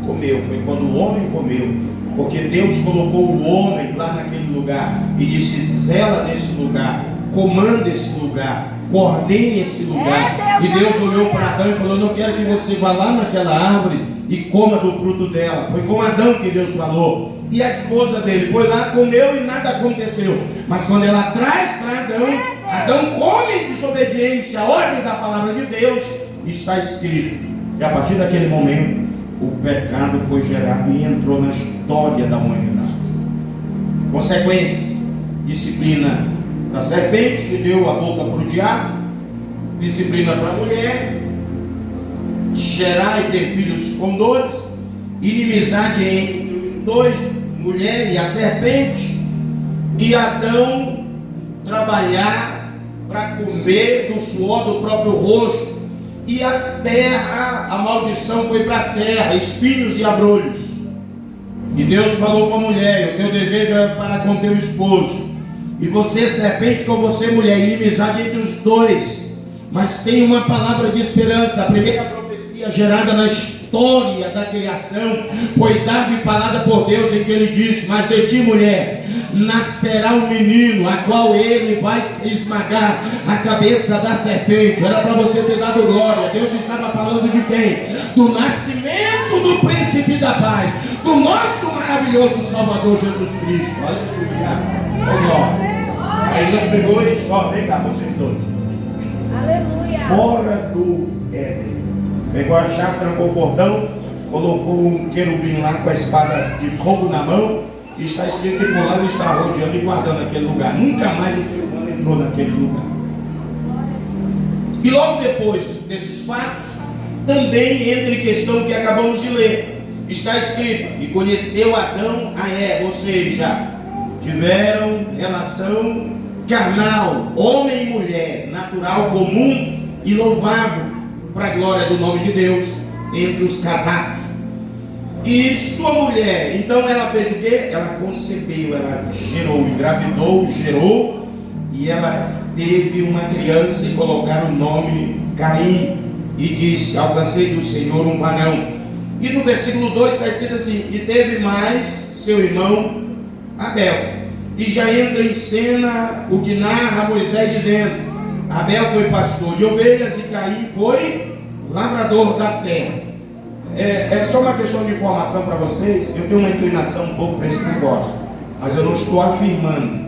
comeu, foi quando o homem comeu, porque Deus colocou o homem lá naquele lugar e disse: zela nesse lugar, comanda esse lugar, coordene esse lugar. E Deus olhou para Adão e falou: não quero que você vá lá naquela árvore e coma do fruto dela. Foi com Adão que Deus falou. E a esposa dele foi lá, comeu e nada aconteceu. Mas quando ela traz para Adão, Adão come em desobediência à ordem da palavra de Deus. Está escrito que a partir daquele momento o pecado foi gerado e entrou na história da humanidade. Consequências: disciplina para a serpente, que deu a boca para o diabo; disciplina para a mulher; gerar e ter filhos com dores; inimizade entre os dois, mulher e a serpente; e Adão trabalhar para comer do suor do próprio rosto; e a terra, a maldição foi para a terra, espinhos e abrolhos. E Deus falou com a mulher: o teu desejo é para com teu esposo, e você, serpente, com você, mulher, inimizade entre os dois. Mas tem uma palavra de esperança. A primeira profecia gerada na história da criação foi dada e falada por Deus, em que ele disse: mas de ti, mulher, nascerá um menino, a qual ele vai esmagar a cabeça da serpente. Era para você ter dado glória. Deus estava falando de quem? Do nascimento do príncipe da paz, do nosso maravilhoso Salvador Jesus Cristo. Aleluia. Oh, glória. Aí Deus pegou e só: vem cá vocês dois. Aleluia. Fora do Éden. Pegou a chave, trancou o portão, colocou um querubim lá com a espada de fogo na mão, e está escrito que por lá ele está rodeando e guardando aquele lugar. Nunca mais o ser humano entrou naquele lugar. E logo depois desses fatos, também entra em questão que acabamos de ler. Está escrito: e conheceu Adão a Eva, ou seja, tiveram relação carnal, homem e mulher, natural, comum e louvável para a glória do nome de Deus, entre os casados. E sua mulher, então ela fez o quê? Ela concebeu, ela gerou, engravidou, gerou, e ela teve uma criança e colocaram o nome Caim, e disse: alcancei do Senhor um varão. E no versículo 2 está escrito assim: e teve mais seu irmão Abel. E já entra em cena o que narra Moisés dizendo: Abel foi pastor de ovelhas e Caim foi lavrador da terra. É só uma questão de informação para vocês. Eu tenho uma inclinação um pouco para esse negócio, mas eu não estou afirmando.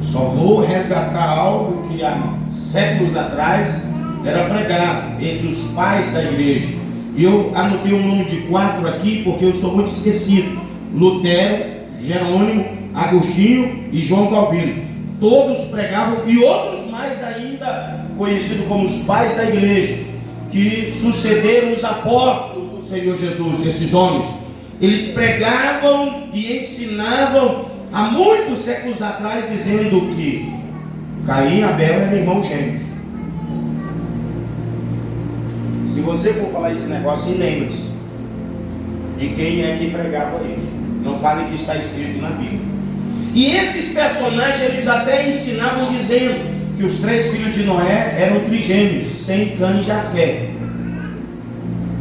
Só vou resgatar algo que há séculos atrás era pregado entre os pais da igreja. E eu anotei o nome de 4 aqui porque eu sou muito esquecido: Lutero, Jerônimo, Agostinho e João Calvino. Todos pregavam, e outros mais ainda, conhecidos como os pais da igreja, que sucederam os apóstolos do Senhor Jesus, esses homens. eles pregavam e ensinavam há muitos séculos atrás, dizendo que Caim e Abel eram irmãos gêmeos. Se você for falar esse negócio, lembre-se de quem é que pregava isso. Não fale que está escrito na Bíblia. E esses personagens, eles até ensinavam dizendo que os 3 filhos de Noé eram trigêmeos, Sem, Cã e Jafé.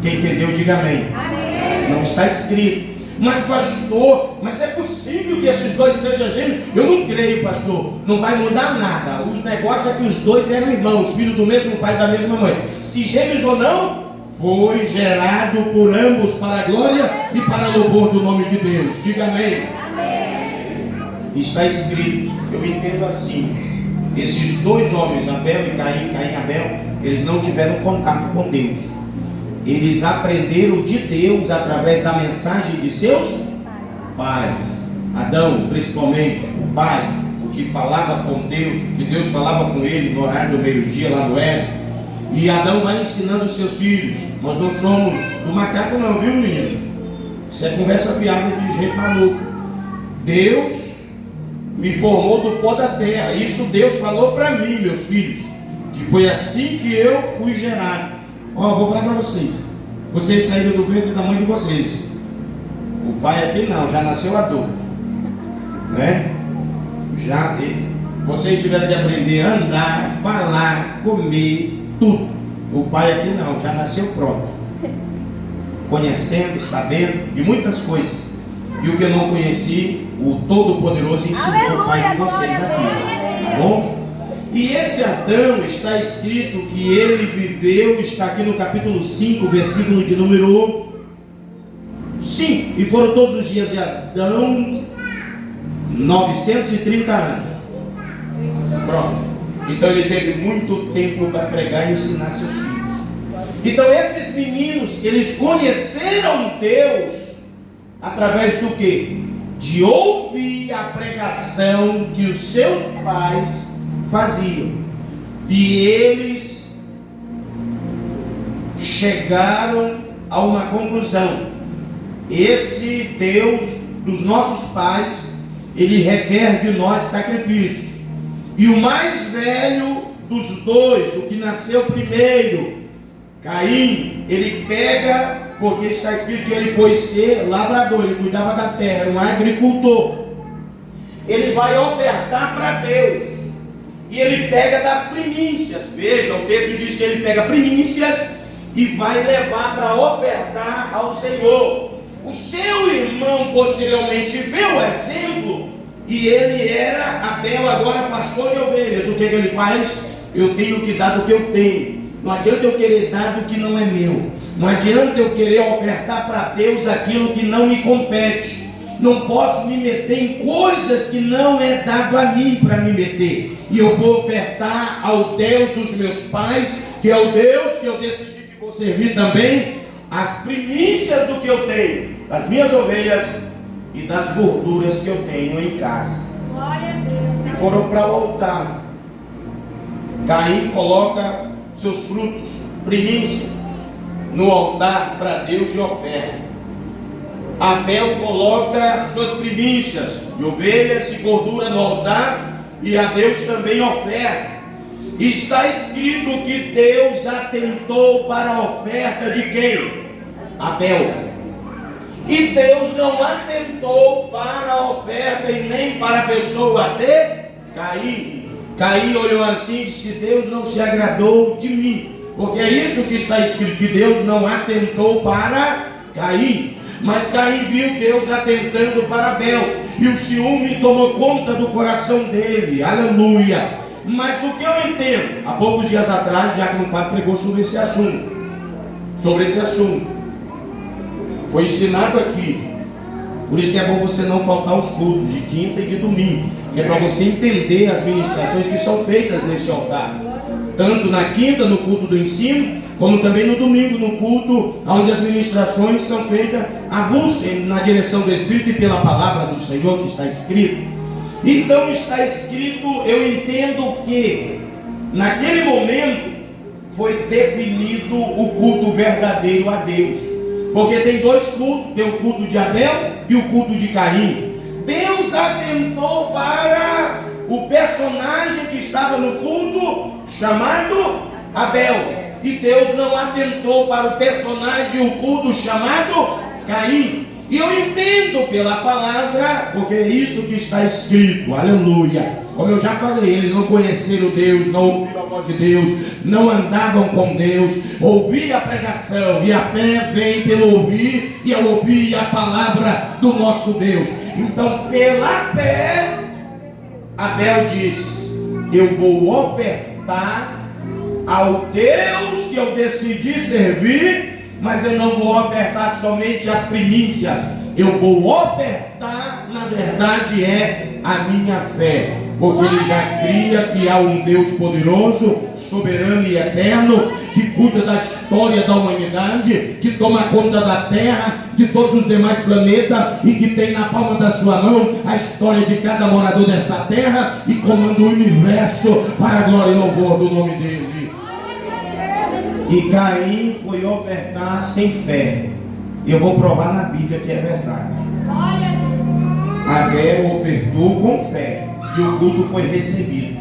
Quem entendeu, diga amém. Amém. Não está escrito. Mas pastor, mas é possível que esses 2 sejam gêmeos? Eu não creio, pastor. Não vai mudar nada. O negócio é que os 2 eram irmãos, filhos do mesmo pai e da mesma mãe. Se gêmeos ou não, foi gerado por ambos para a glória e para louvor do nome de Deus. Diga amém. Amém. Está escrito, eu entendo assim. Esses 2 homens, Abel e Caim, Caim e Abel, eles não tiveram contato com Deus. Eles aprenderam de Deus através da mensagem de seus pais. Adão, principalmente, o pai, o que falava com Deus, o que Deus falava com ele no horário do meio-dia lá no Éden. E Adão vai ensinando os seus filhos. Nós não somos do macaco não, viu, meninos? Isso é conversa fiada de jeito maluco. Deus me formou do pó da terra. Isso Deus falou para mim, meus filhos, que foi assim que eu fui gerado. Ó, vou falar para vocês. Vocês saíram do ventre da mãe de vocês. O pai aqui não, já nasceu adulto, né? Já vocês tiveram de aprender a andar, falar, comer, tudo. O pai aqui não, já nasceu pronto, conhecendo, sabendo de muitas coisas. E o que eu não conheci, o Todo-Poderoso ensinou o pai de vocês aqui, tá bom? E esse Adão, está escrito que ele viveu, está aqui no capítulo 5, versículo de número 5. E foram todos os dias de Adão 930 anos. Pronto. Então ele teve muito tempo para pregar e ensinar seus filhos. Então esses meninos, eles conheceram Deus através do quê? De ouvir a pregação que os seus pais faziam. E eles chegaram a uma conclusão: esse Deus dos nossos pais, ele requer de nós sacrifícios. E o mais velho dos 2, o que nasceu primeiro, Caim, ele pega, porque está escrito que ele foi ser lavrador, ele cuidava da terra, um agricultor. Ele vai ofertar para Deus. E ele pega das primícias. Veja, o texto diz que ele pega primícias e vai levar para ofertar ao Senhor. O seu irmão posteriormente vê o exemplo, e ele era Abel, agora pastor de ovelhas. O que ele faz? Eu tenho que dar do que eu tenho. Não adianta eu querer dar do que não é meu. Não adianta eu querer ofertar para Deus aquilo que não me compete. Não posso me meter em coisas que não é dado a mim para me meter. E eu vou ofertar ao Deus dos meus pais, que é o Deus que eu decidi que vou servir também, as primícias do que eu tenho, das minhas ovelhas e das gorduras que eu tenho em casa. Glória a Deus. E foram para o altar. Caim coloca seus frutos, primícia, no altar para Deus e oferta. Abel coloca suas primícias de ovelhas e gordura no altar, e a Deus também oferta. Está escrito que Deus atentou para a oferta de quem? Abel. E Deus não atentou para a oferta e nem para a pessoa de Caim. Caim olhou assim e disse: Deus não se agradou de mim. Porque é isso que está escrito, que Deus não atentou para Caim. Mas Caim viu Deus atentando para Abel, e o ciúme tomou conta do coração dele. Aleluia. Mas o que eu entendo, há poucos dias atrás, Diácono Fábio pregou sobre esse assunto. Foi ensinado aqui. Por isso que é bom você não faltar aos cultos de quinta e de domingo, que é para você entender as ministrações que são feitas nesse altar. Tanto na quinta, no culto do ensino, como também no domingo, no culto, onde as ministrações são feitas avulso na direção do Espírito e pela palavra do Senhor que está escrito. Então está escrito, eu entendo que naquele momento foi definido o culto verdadeiro a Deus. Porque tem dois cultos, tem o culto de Abel e o culto de Caim. Deus atentou para o personagem que estava no culto chamado Abel, e Deus não atentou para o personagem, o culto chamado Caim. E eu entendo pela palavra, porque é isso que está escrito, aleluia. Como eu já falei, eles não conheceram Deus, não ouviram a voz de Deus, não andavam com Deus, ouviam a pregação, e a fé vem pelo ouvir, e ao ouvir a palavra do nosso Deus. Então, pela fé, Abel diz: eu vou ofertar ao Deus que eu decidi servir, mas eu não vou ofertar somente as primícias, eu vou ofertar, na verdade, é a minha fé, porque ele já cria que há um Deus poderoso, soberano e eterno, que cuida da história da humanidade, que toma conta da terra, de todos os demais planetas, e que tem na palma da sua mão a história de cada morador dessa terra, e comanda o universo para a glória e louvor do nome dele. E Caim foi ofertar sem fé. Eu vou provar na Bíblia que é verdade. Abel ofertou com fé, e o culto foi recebido.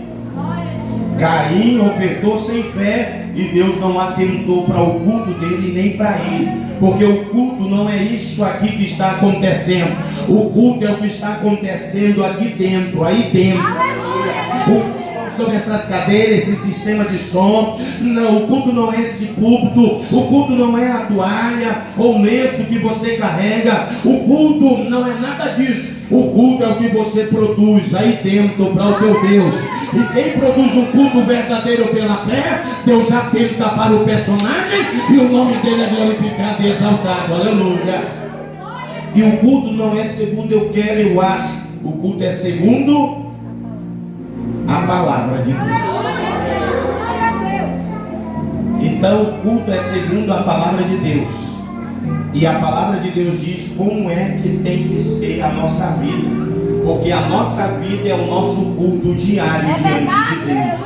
Caim ofertou sem fé, e Deus não atentou para o culto dele nem para ele, porque o culto não é isso aqui que está acontecendo. O culto é o que está acontecendo aqui dentro, aí dentro. Sobre essas cadeiras, esse sistema de som. Não, o culto não é esse púlpito, o culto não é a toalha ou o lenço que você carrega, o culto não é nada disso. O culto é o que você produz aí dentro para o teu Deus. E quem produz um culto verdadeiro pela fé, Deus atenta para o personagem, e o nome dele é glorificado e exaltado, aleluia. E o culto não é segundo eu quero, eu acho. O culto é segundo a palavra de Deus. Então o culto é segundo a palavra de Deus. E a palavra de Deus diz como é que tem que ser a nossa vida. Porque a nossa vida é o nosso culto diário diante de Deus.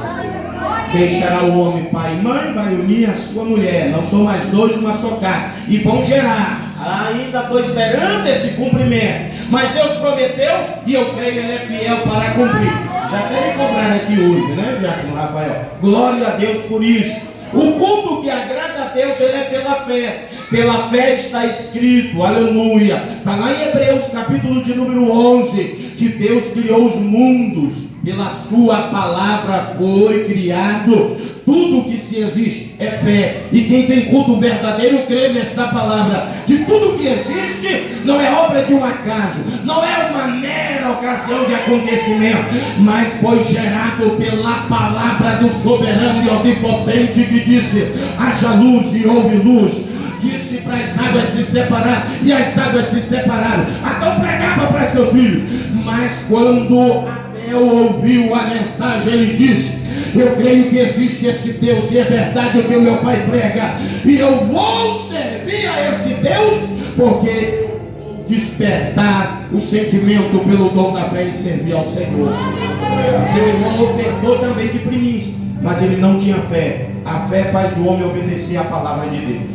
Deixará o homem pai e mãe, vai unir a sua mulher, não são mais dois, uma só carne, e vão gerar. Ainda estou esperando esse cumprimento, mas Deus prometeu, e eu creio que Ele é fiel para cumprir. Já deve cobrar aqui hoje, né, Diácono Rafael? Glória a Deus por isso. O culto que agrada a Deus, ele é pela fé. Pela fé está escrito, aleluia. Está lá em Hebreus capítulo de número 11, que Deus criou os mundos, pela sua palavra foi criado. Tudo que se existe é fé. E quem tem culto verdadeiro crê nesta palavra. Que tudo que existe não é obra de um acaso, não é uma mera ocasião de acontecimento, mas foi gerado pela palavra do soberano e onipotente, que disse: haja luz, e houve luz. Disse para as águas se separar, e as águas se separaram. Adão pregava para seus filhos, mas quando Abel ouviu a mensagem, ele disse: eu creio que existe esse Deus, e é verdade o que o meu pai prega, e eu vou servir a esse Deus, porque vou despertar o sentimento pelo dom da fé em servir ao Senhor. Seu irmão ofertou também de primícia, mas ele não tinha fé. A fé faz o homem obedecer a palavra de Deus,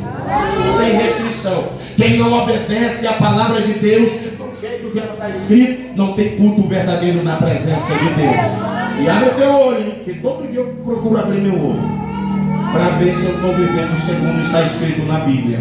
sem restrição. Quem não obedece a palavra de Deus do jeito que ela está escrito, não tem culto verdadeiro na presença de Deus. E abre o teu olho, hein? Que todo dia eu procuro abrir meu olho para ver se eu estou vivendo segundo está escrito na Bíblia.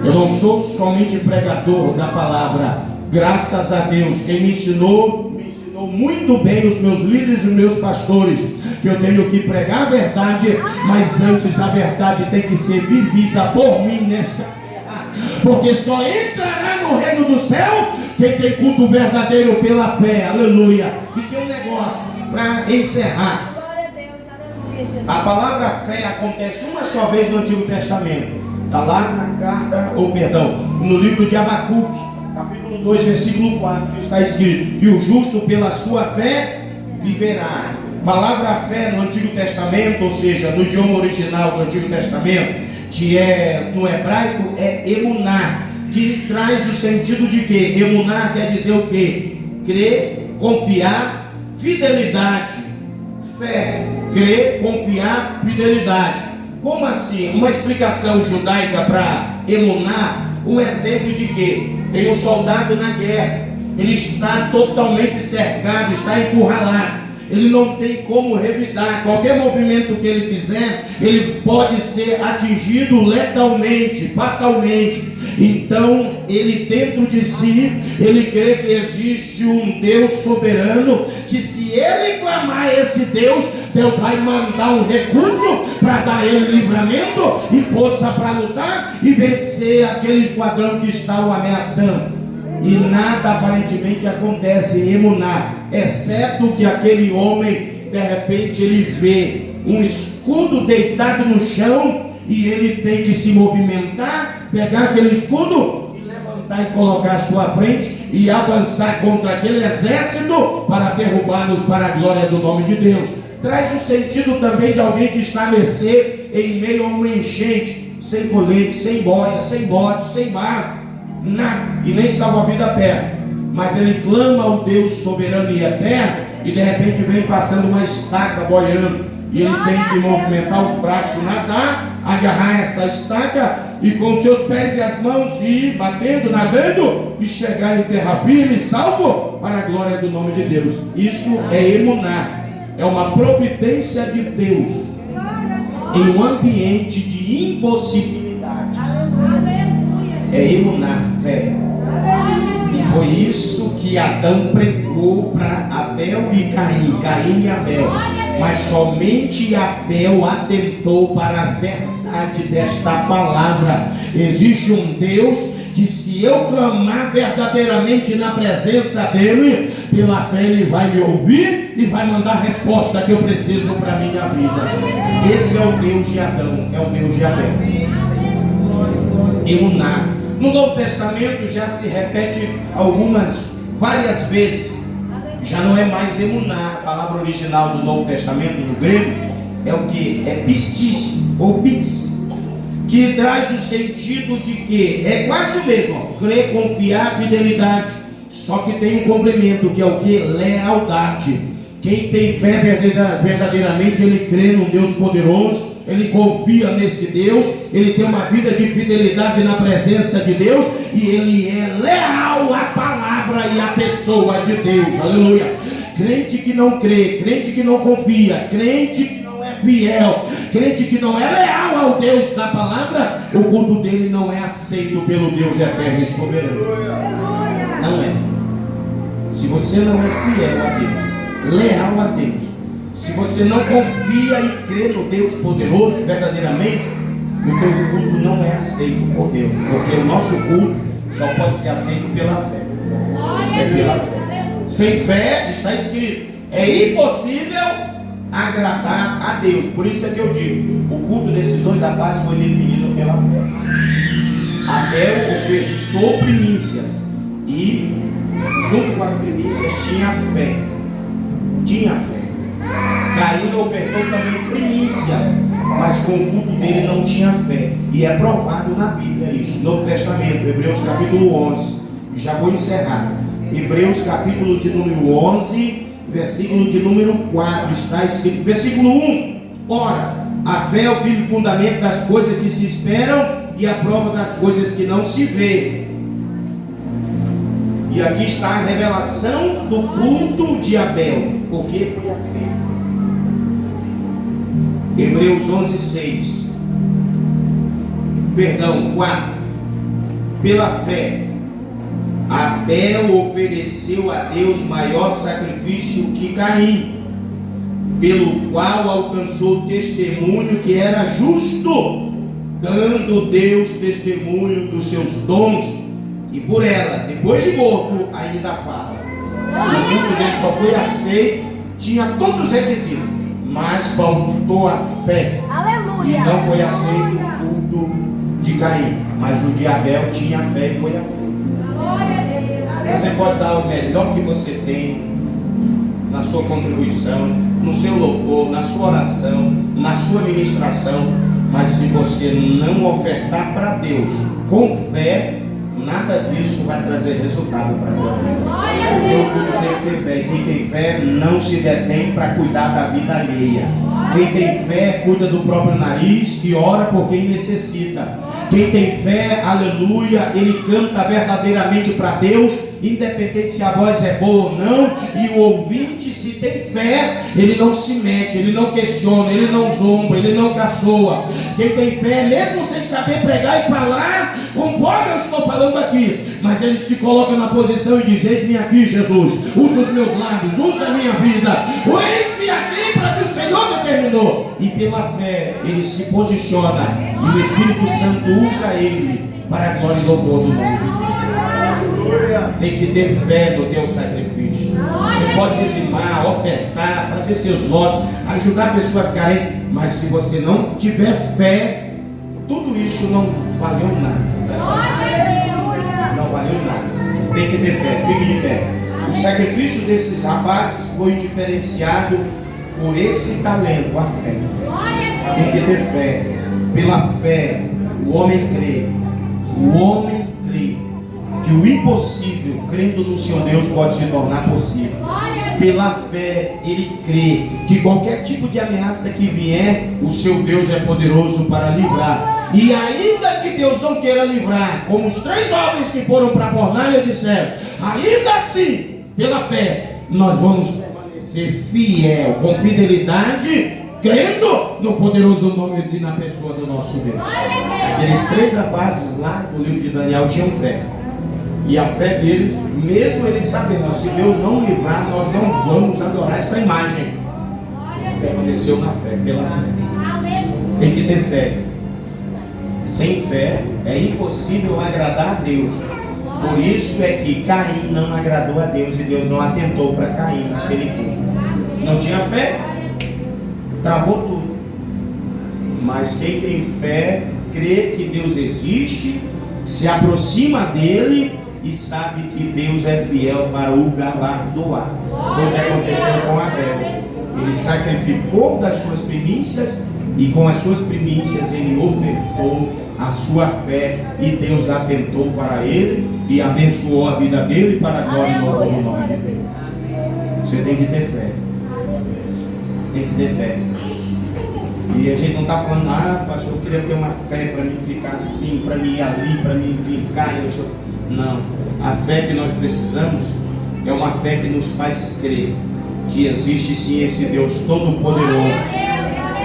Eu não sou somente pregador da palavra. Graças a Deus, quem me ensinou muito bem, os meus líderes e os meus pastores, que eu tenho que pregar a verdade, mas antes a verdade tem que ser vivida por mim nesta terra, porque só entrará no reino do céu quem tem culto verdadeiro pela fé, aleluia. E tem um negócio para encerrar. A palavra fé acontece uma só vez no Antigo Testamento. Está lá na carta, no livro de Abacuque, capítulo 2, versículo 4, está escrito: e o justo pela sua fé viverá. Palavra fé no Antigo Testamento, ou seja, no idioma original do Antigo Testamento, que é no hebraico, é emuná, que traz o sentido de quê? Emuná quer dizer o quê? Crer, confiar, fidelidade. Fé, crer, confiar, fidelidade. Como assim? Uma explicação judaica para emuná Um exemplo de quê? Tem um soldado na guerra, ele está totalmente cercado, está encurralado. Ele não tem como revidar. Qualquer movimento que ele fizer, ele pode ser atingido letalmente, fatalmente. Então, ele dentro de si, ele crê que existe um Deus soberano, que se ele clamar a esse Deus, Deus vai mandar um recurso para dar a ele livramento e força para lutar e vencer aquele esquadrão que está o ameaçando. E nada aparentemente acontece em Emuná, exceto que aquele homem, de repente, ele vê um escudo deitado no chão e ele tem que se movimentar, pegar aquele escudo e levantar e colocar à sua frente e avançar contra aquele exército para derrubá-los para a glória do nome de Deus. Traz o sentido também de alguém que está a mercê em meio a uma enchente, sem colete, sem boia, sem bote, sem barco, nada, e nem salva-vida perto, mas ele clama ao Deus soberano e eterno, e de repente vem passando uma estaca boiando, e ele tem que movimentar os braços, nadar, agarrar essa estaca, e com seus pés e as mãos ir batendo, nadando, e chegar em terra firme, salvo, para a glória do nome de Deus. Isso é Emuná, é uma providência de Deus, em um ambiente de impossibilidades. É Emuná, fé. E foi isso que Adão pregou para Abel e Caim, Caim e Abel. Mas somente Abel atentou para a verdade desta palavra. Existe um Deus que, se eu clamar verdadeiramente na presença dele, pela fé ele vai me ouvir e vai mandar a resposta que eu preciso para a minha vida. Esse é o Deus de Adão, é o Deus de Abel. Emuná. No Novo Testamento já se repete várias vezes. Já não é mais Emuná. A palavra original do Novo Testamento no grego é o que? É pistis ou bits, que traz o sentido de que é quase o mesmo, crer, confiar, fidelidade. Só que tem um complemento, que é o que? Lealdade. Quem tem fé verdadeiramente, ele crê num Deus poderoso, ele confia nesse Deus, ele tem uma vida de fidelidade na presença de Deus, e ele é leal à palavra e à pessoa de Deus. Aleluia. Crente que não crê, crente que não confia, crente que não é fiel, crente que não é leal ao Deus da palavra, o culto dele não é aceito pelo Deus eterno e soberano. Não é. Se você não é fiel a Deus, leal a Deus, se você não confia e crê no Deus poderoso verdadeiramente, o teu culto não é aceito por Deus, porque o nosso culto só pode ser aceito pela fé. É pela fé. Sem fé, está escrito, é impossível agradar a Deus. Por isso é que eu digo, o culto desses dois rapazes foi definido pela fé. Abel ofertou primícias e junto com as primícias tinha fé. Tinha fé. Caim ofertou também primícias, mas com o culto dele não tinha fé. E é provado na Bíblia isso. Novo Testamento, Hebreus capítulo 11. Já vou encerrar. Hebreus capítulo de número 11, versículo de número 4. Está escrito, versículo 1. Ora, a fé é o firme fundamento das coisas que se esperam e a prova das coisas que não se vê. E aqui está a revelação do culto de Abel. Porque foi assim. Hebreus 11, 6. Perdão, 4. Pela fé, Abel ofereceu a Deus maior sacrifício que Caim, pelo qual alcançou o testemunho que era justo, dando Deus testemunho dos seus dons. E por ela, depois de morto, ainda fala. O culto dele só foi aceito, tinha todos os requisitos, mas faltou a fé. Aleluia. E não foi aceito o culto de Caim, mas o de Abel tinha fé e foi aceito. Você pode dar o melhor que você tem na sua contribuição, no seu louvor, na sua oração, na sua ministração, mas se você não ofertar para Deus com fé, nada disso vai trazer resultado para a tua vida. Então tudo tem que ter fé. E quem tem fé não se detém para cuidar da vida alheia. Quem tem fé cuida do próprio nariz e ora por quem necessita. Quem tem fé, aleluia, ele canta verdadeiramente para Deus, independente se a voz é boa ou não. E o ouvinte, se tem fé, ele não se mete, ele não questiona, ele não zomba, ele não caçoa. Quem tem fé, mesmo sem saber pregar e falar, conforme eu estou falando aqui, mas ele se coloca na posição e diz: eis-me aqui, Jesus, usa os meus lábios, usa a minha vida, eis-me aqui para que o Senhor determinou. E pela fé ele se posiciona, e o Espírito Santo usa ele para a glória e louvor do nome de Deus. Tem que ter fé no teu sacrifício. Você pode dizimar, ofertar, fazer seus votos, ajudar pessoas carentes, mas se você não tiver fé, tudo isso não valeu nada. Não valeu nada. Tem que ter fé, fique de pé. O sacrifício desses rapazes foi diferenciado por esse talento, a fé. Tem que ter fé. Pela fé, o homem crê. O homem crê que o impossível, crendo no Senhor Deus, pode se tornar possível. Pela fé, ele crê que qualquer tipo de ameaça que vier, o seu Deus é poderoso para livrar. E ainda que Deus não queira livrar, como os 3 jovens que foram para a fornalha disseram, ainda assim, pela fé, nós vamos permanecer fiel, com fidelidade, crendo no poderoso nome e na pessoa do nosso Deus. Aqueles 3 rapazes lá do livro de Daniel tinham fé. E a fé deles, mesmo eles sabendo, se Deus não livrar, nós não vamos adorar essa imagem. Permaneceu na fé, pela fé. Tem que ter fé. Sem fé é impossível agradar a Deus. Por isso é que Caim não agradou a Deus e Deus não atentou para Caim naquele culto. Não tinha fé, travou tudo. Mas quem tem fé, crê que Deus existe, se aproxima dele e sabe que Deus é fiel para o galardoar. Foi o que aconteceu com Abel. Ele sacrificou das suas primícias e com as suas primícias ele ofertou a sua fé e Deus atentou para ele e abençoou a vida dele para a glória e louvor do nome de Deus. Você tem que ter fé. Tem que ter fé. E a gente não está falando, pastor, eu queria ter uma fé para mim ficar assim, para mim ir ali, para mim brincar. Não. A fé que nós precisamos é uma fé que nos faz crer que existe sim esse Deus Todo-Poderoso.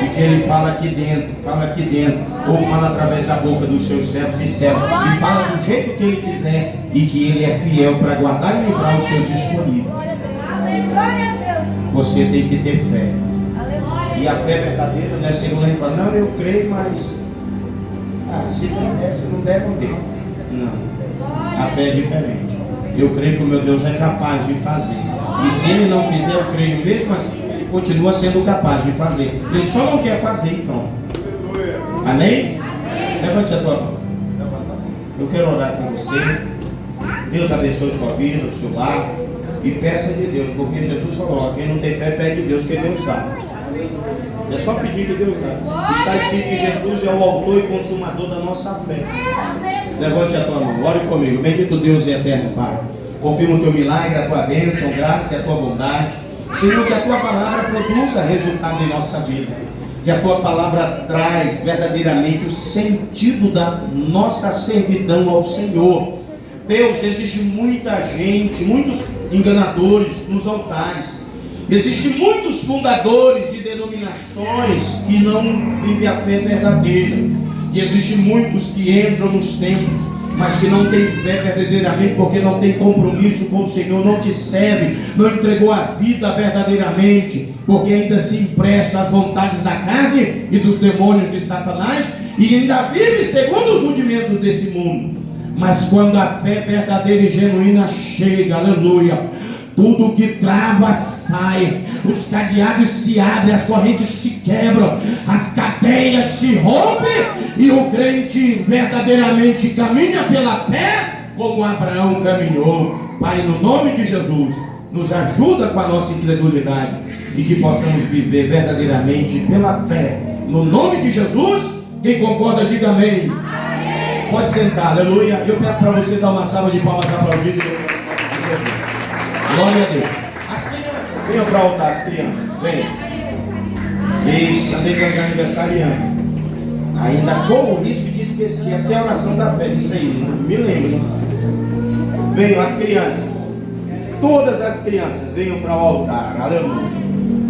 E que Ele fala aqui dentro, ou fala através da boca dos seus servos e servas, e fala do jeito que Ele quiser, e que Ele é fiel para guardar e livrar os seus escolhidos. Você tem que ter fé. E a fé verdadeira não é simplesmente falar, não, eu creio, mas se não der, se não der, não deu. Não. A fé é diferente. Eu creio que o meu Deus é capaz de fazer. E se Ele não fizer, eu creio mesmo assim, Ele continua sendo capaz de fazer. Ele só não quer fazer, então. Amém? Levante a tua mão. Eu quero orar com você. Deus abençoe sua vida, o seu lar. E peça de Deus, porque Jesus falou, quem não tem fé pede Deus que Deus dá. É só pedir que Deus dá. Está escrito que Jesus é o autor e consumador da nossa fé. Levante a tua mão, ore comigo. Bendito Deus e eterno Pai, confirma o teu milagre, a tua bênção, graça e a tua bondade. Senhor, que a tua palavra produza resultado em nossa vida. Que a tua palavra traz verdadeiramente o sentido da nossa servidão ao Senhor. Deus, existe muita gente, muitos enganadores nos altares. Existem muitos fundadores de denominações que não vivem a fé verdadeira. E existem muitos que entram nos templos, mas que não têm fé verdadeiramente, porque não tem compromisso com o Senhor, não te serve, não entregou a vida verdadeiramente, porque ainda se empresta às vontades da carne e dos demônios de Satanás, e ainda vive segundo os rudimentos desse mundo. Mas quando a fé verdadeira e genuína chega, aleluia, tudo que trava sai, os cadeados se abrem, as correntes se quebram, as cadeias se rompem, e o crente verdadeiramente caminha pela fé como Abraão caminhou. Pai, no nome de Jesus, nos ajuda com a nossa incredulidade e que possamos viver verdadeiramente pela fé. No nome de Jesus, quem concorda diga amém. Pode sentar, aleluia. Eu peço para você dar uma salva de palmas aplaudindo em Jesus. Glória a Deus. As crianças, venham para o altar, as crianças. Venham. Isso, também tem os aniversariantes. Ainda corro o risco de esquecer até a oração da fé. Isso aí, me lembrem. Venham as crianças. Todas as crianças venham para o altar. Aleluia.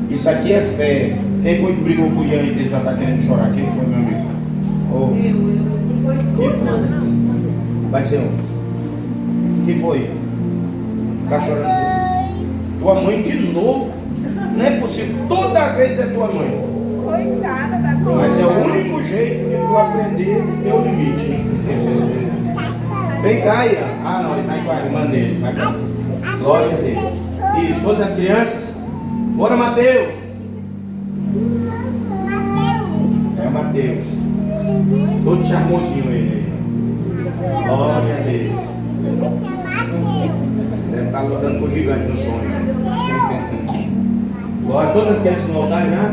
Isso aqui é fé. Quem foi que brigou com o Ian e ele já está querendo chorar? Quem foi, meu amigo? Oh. Quem foi? Vai ser um. Quem foi? Está chorando? Tua mãe de novo? Não é possível. Toda vez é tua mãe. Coitada da tua. Mas é o único jeito de tu aprender o teu limite. Vem cá, Ian. Ah, não, ele está com a irmã dele. Vai cá. Glória a Deus. Isso, todas as crianças. Bora, Mateus. É o Mateus. Todo charmosinho ele. Glória a Deus. Deve estar lutando com o gigante no sonho. Glória, todas as crianças no altar já?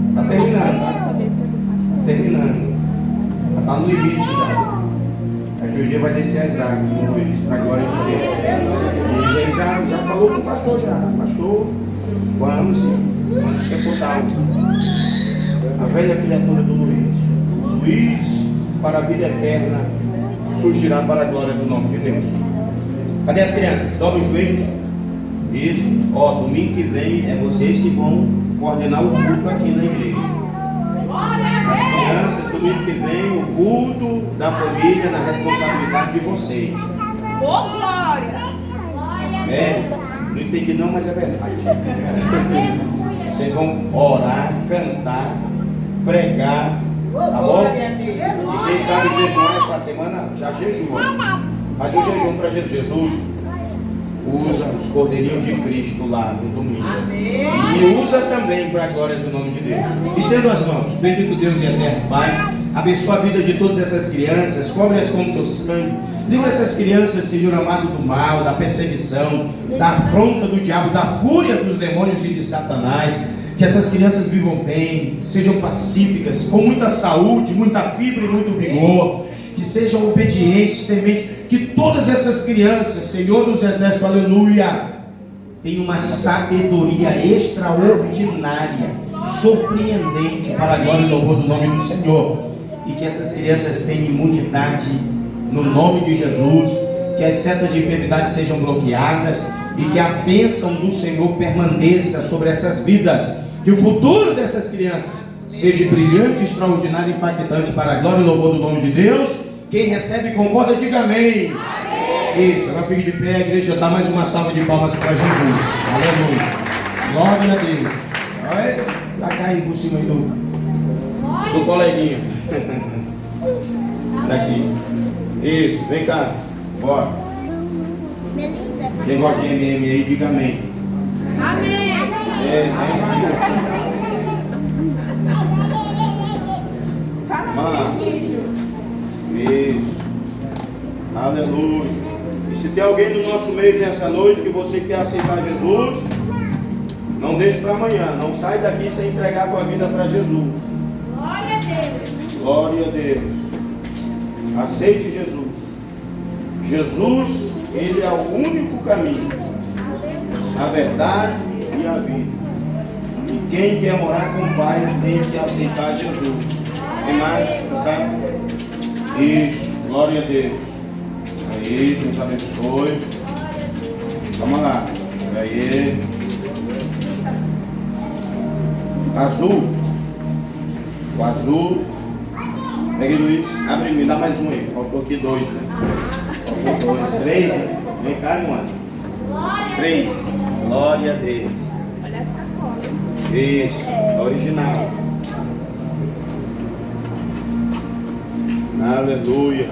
Está terminando, tá? Está terminando. Já está no limite já. Daqui um dia vai descer as águas, para a glória de Deus. E ele já falou com o pastor já. Pastor, vamos sim. Vamos sepultar a velha criatura do Luiz. Luiz, para a vida eterna, surgirá para a glória do nome de Deus. Cadê as crianças? Dobra os joelhos. Isso. Ó, domingo que vem é vocês que vão coordenar o culto aqui na igreja. As crianças, domingo que vem, o culto da família na responsabilidade de vocês. Ô, glória! Não entendi não, mas é verdade. Vocês vão orar, cantar, pregar, tá bom? E quem sabe jejuar essa semana, já jejua. Faz um jejum para Jesus. Jesus usa os cordeirinhos de Cristo lá no domingo. E usa também para a glória do nome de Deus. Estenda as mãos. Bendito Deus e eterno Pai. Abençoa a vida de todas essas crianças. Cobre-as com o teu sangue. Livra essas crianças, Senhor amado, do mal, da perseguição, da afronta do diabo, da fúria dos demônios e de Satanás. Que essas crianças vivam bem, sejam pacíficas, com muita saúde, muita fibra e muito vigor. Que sejam obedientes, tementes. Que todas essas crianças, Senhor dos Exércitos, aleluia, tenham uma sabedoria extraordinária, surpreendente para a glória e louvor do nome do Senhor. E que essas crianças tenham imunidade no nome de Jesus. Que as setas de enfermidade sejam bloqueadas e que a bênção do Senhor permaneça sobre essas vidas. Que o futuro dessas crianças seja brilhante, extraordinário e impactante para a glória e louvor do nome de Deus. Quem recebe concorda, diga amém. Isso, agora fique de pé, a igreja dá mais uma salva de palmas para Jesus. Aleluia. Glória a Deus. Olha, vai cair por cima aí do coleguinha. Daqui. Isso, vem cá. Bora. Quem gosta de MM aí, diga amém. Amém. Isso. Aleluia. E se tem alguém no nosso meio nessa noite que você quer aceitar Jesus, não deixe para amanhã. Não sai daqui sem entregar a tua vida para Jesus. Glória a Deus. Glória a Deus. Aceite Jesus. Jesus, Ele é o único caminho, a verdade e a vida. E quem quer morar com o Pai tem que aceitar Jesus. Tem mais? Sabe? Isso. Glória a Deus. Aí, Deus abençoe. Vamos lá. Aí. Azul. O azul. Pegue, Luiz. Abre, me dá mais um aí. Faltou aqui dois, né? Faltou dois. Três, né? Vem cá, irmão. 3. Glória a Deus. Olha essa cola. Isso. Original. Aleluia.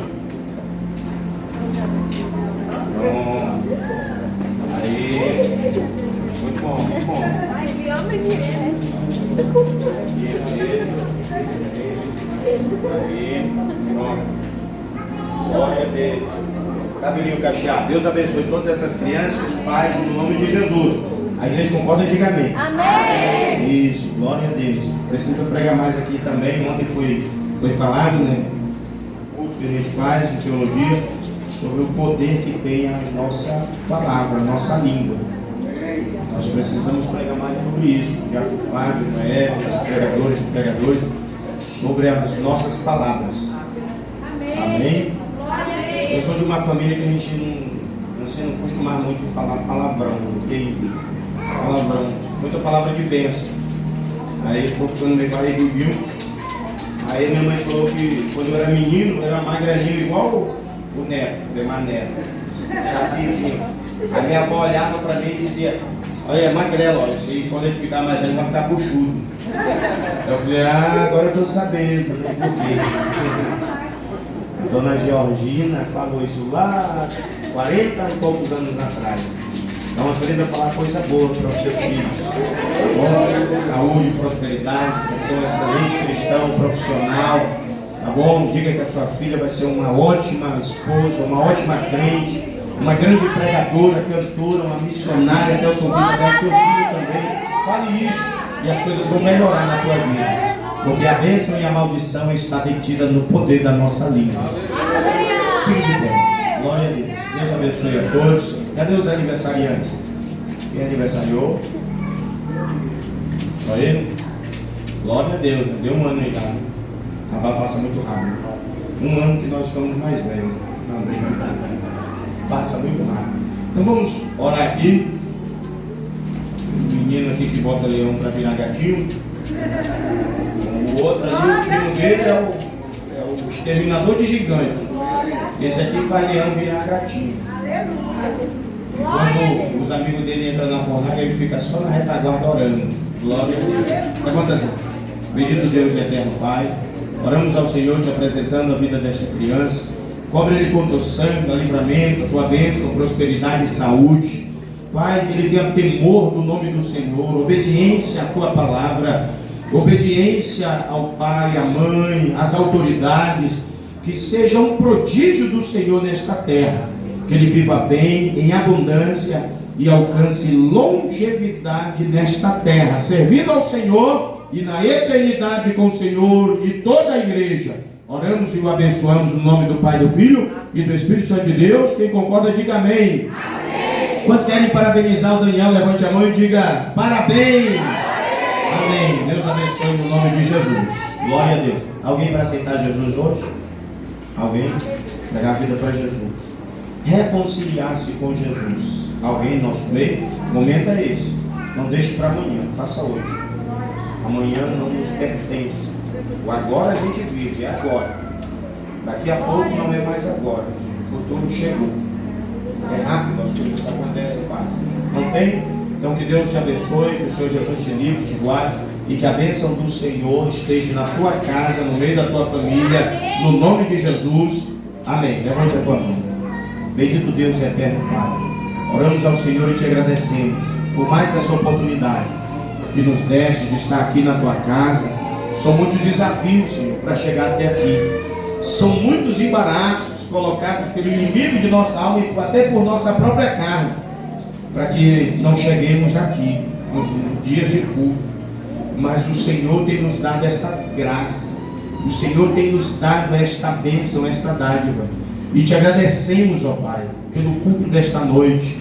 Pronto. Aí. Muito bom, muito bom. Ai, ele ama ele. Aí. Pronto. Glória a Deus. Cabelinho cacheado. Deus abençoe todas essas crianças, os pais, no nome de Jesus. A igreja concorda, diga amém. Amém. Isso, glória a Deus. Precisa pregar mais aqui também. Ontem foi falado, né? que a gente faz de teologia, sobre o poder que tem a nossa palavra, a nossa língua. Nós precisamos pregar mais sobre isso. Já com o Fábio, Noé, os pregadores, sobre as nossas palavras. Amém? Eu sou de uma família que a gente não costuma muito falar palavrão, porque palavrão, muita palavra de bênção. Aí, quando meu pai viu, aí minha mãe falou que quando eu era menino, eu era magrelinho igual o neto, o Demar Neto, chassizinho. Aí minha avó olhava pra mim e dizia: olha, é magrelo, olha, e quando ele ficar mais velho vai ficar buchudo. Eu falei: agora eu tô sabendo, né, por quê? A dona Georgina falou isso lá 40 e poucos anos atrás. Então aprenda a falar coisa boa para os seus filhos. Bom, saúde, prosperidade, vai ser um excelente cristão, profissional. Tá bom? Diga que a sua filha vai ser uma ótima esposa, uma ótima crente, uma grande pregadora, cantora, uma missionária até o seu filho, até o teu filho também. Fale isso e as coisas vão melhorar na tua vida. Porque a bênção e a maldição está detida no poder da nossa língua. Fique de pé. Glória a Deus. Deus abençoe a todos. Cadê os aniversariantes? Quem aniversariou? Só ele? Glória a Deus. Deu um ano aí já. A barra passa muito rápido. Um ano que nós estamos mais velhos. Amém. Passa muito rápido. Então vamos orar aqui. O menino aqui que bota leão para virar gatinho. O outro ali, o primo dele é o exterminador de gigantes. Esse aqui faz leão virar gatinho. Quando os amigos dele entram na fornalha, ele fica só na retaguarda orando. Glória a Deus. Levanta as mãos. Bendito Deus e eterno Pai, oramos ao Senhor te apresentando a vida desta criança. Cobre ele com teu sangue, da livramento, a tua bênção, prosperidade e saúde. Pai, que ele tenha temor do nome do Senhor, obediência à tua palavra, obediência ao pai, à mãe, às autoridades, que seja um prodígio do Senhor nesta terra, que ele viva bem, em abundância e alcance longevidade nesta terra, servindo ao Senhor e na eternidade com o Senhor e toda a igreja. Oramos e o abençoamos no nome do Pai, do Filho e do Espírito Santo de Deus. Quem concorda, diga amém. Amém. Quantos querem parabenizar o Daniel? Levante a mão e diga parabéns. Amém. Deus abençoe no nome de Jesus. Glória a Deus. Alguém para aceitar Jesus hoje? Alguém? Pegar a vida para Jesus. Reconciliar-se com Jesus. Alguém no nosso meio? O momento é esse. Não deixe para amanhã. Faça hoje. Amanhã não nos pertence. O agora a gente vive. É agora. Daqui a pouco não é mais agora. O futuro chegou. É rápido. As coisas acontecem e passam. Não tem? Então que Deus te abençoe, que o Senhor Jesus te livre, te guarde e que a bênção do Senhor esteja na tua casa, no meio da tua família, no nome de Jesus. Amém. Levante a tua mão. Bendito Deus e eterno Pai, oramos ao Senhor e te agradecemos por mais essa oportunidade que nos deste de estar aqui na tua casa. São muitos desafios, Senhor, para chegar até aqui. São muitos embaraços colocados pelo inimigo de nossa alma e até por nossa própria carne, para que não cheguemos aqui nos dias de culto. Mas o Senhor tem nos dado essa graça, o Senhor tem nos dado esta bênção, esta dádiva, e te agradecemos, ó Pai, pelo culto desta noite.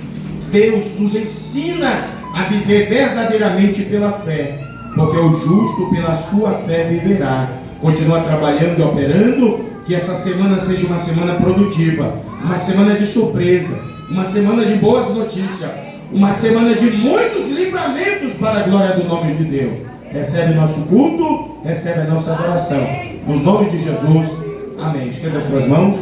Deus nos ensina a viver verdadeiramente pela fé, porque o justo pela sua fé viverá. Continua trabalhando e operando, que essa semana seja uma semana produtiva, uma semana de surpresa, uma semana de boas notícias, uma semana de muitos livramentos para a glória do nome de Deus. Recebe nosso culto, recebe a nossa adoração. No nome de Jesus, amém. Estenda as suas mãos.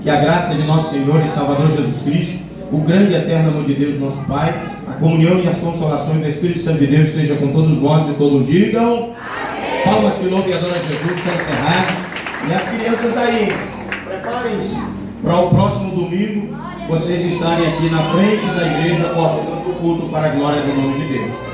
Que a graça de nosso Senhor e Salvador Jesus Cristo, o grande e eterno amor de Deus, nosso Pai, a comunhão e as consolações do Espírito Santo de Deus esteja com todos vós e todos digam amém. Palmas que louve e adora Jesus para encerrar. E as crianças aí, preparem-se para o próximo domingo vocês estarem aqui na frente da igreja coordenando o culto para a glória do nome de Deus.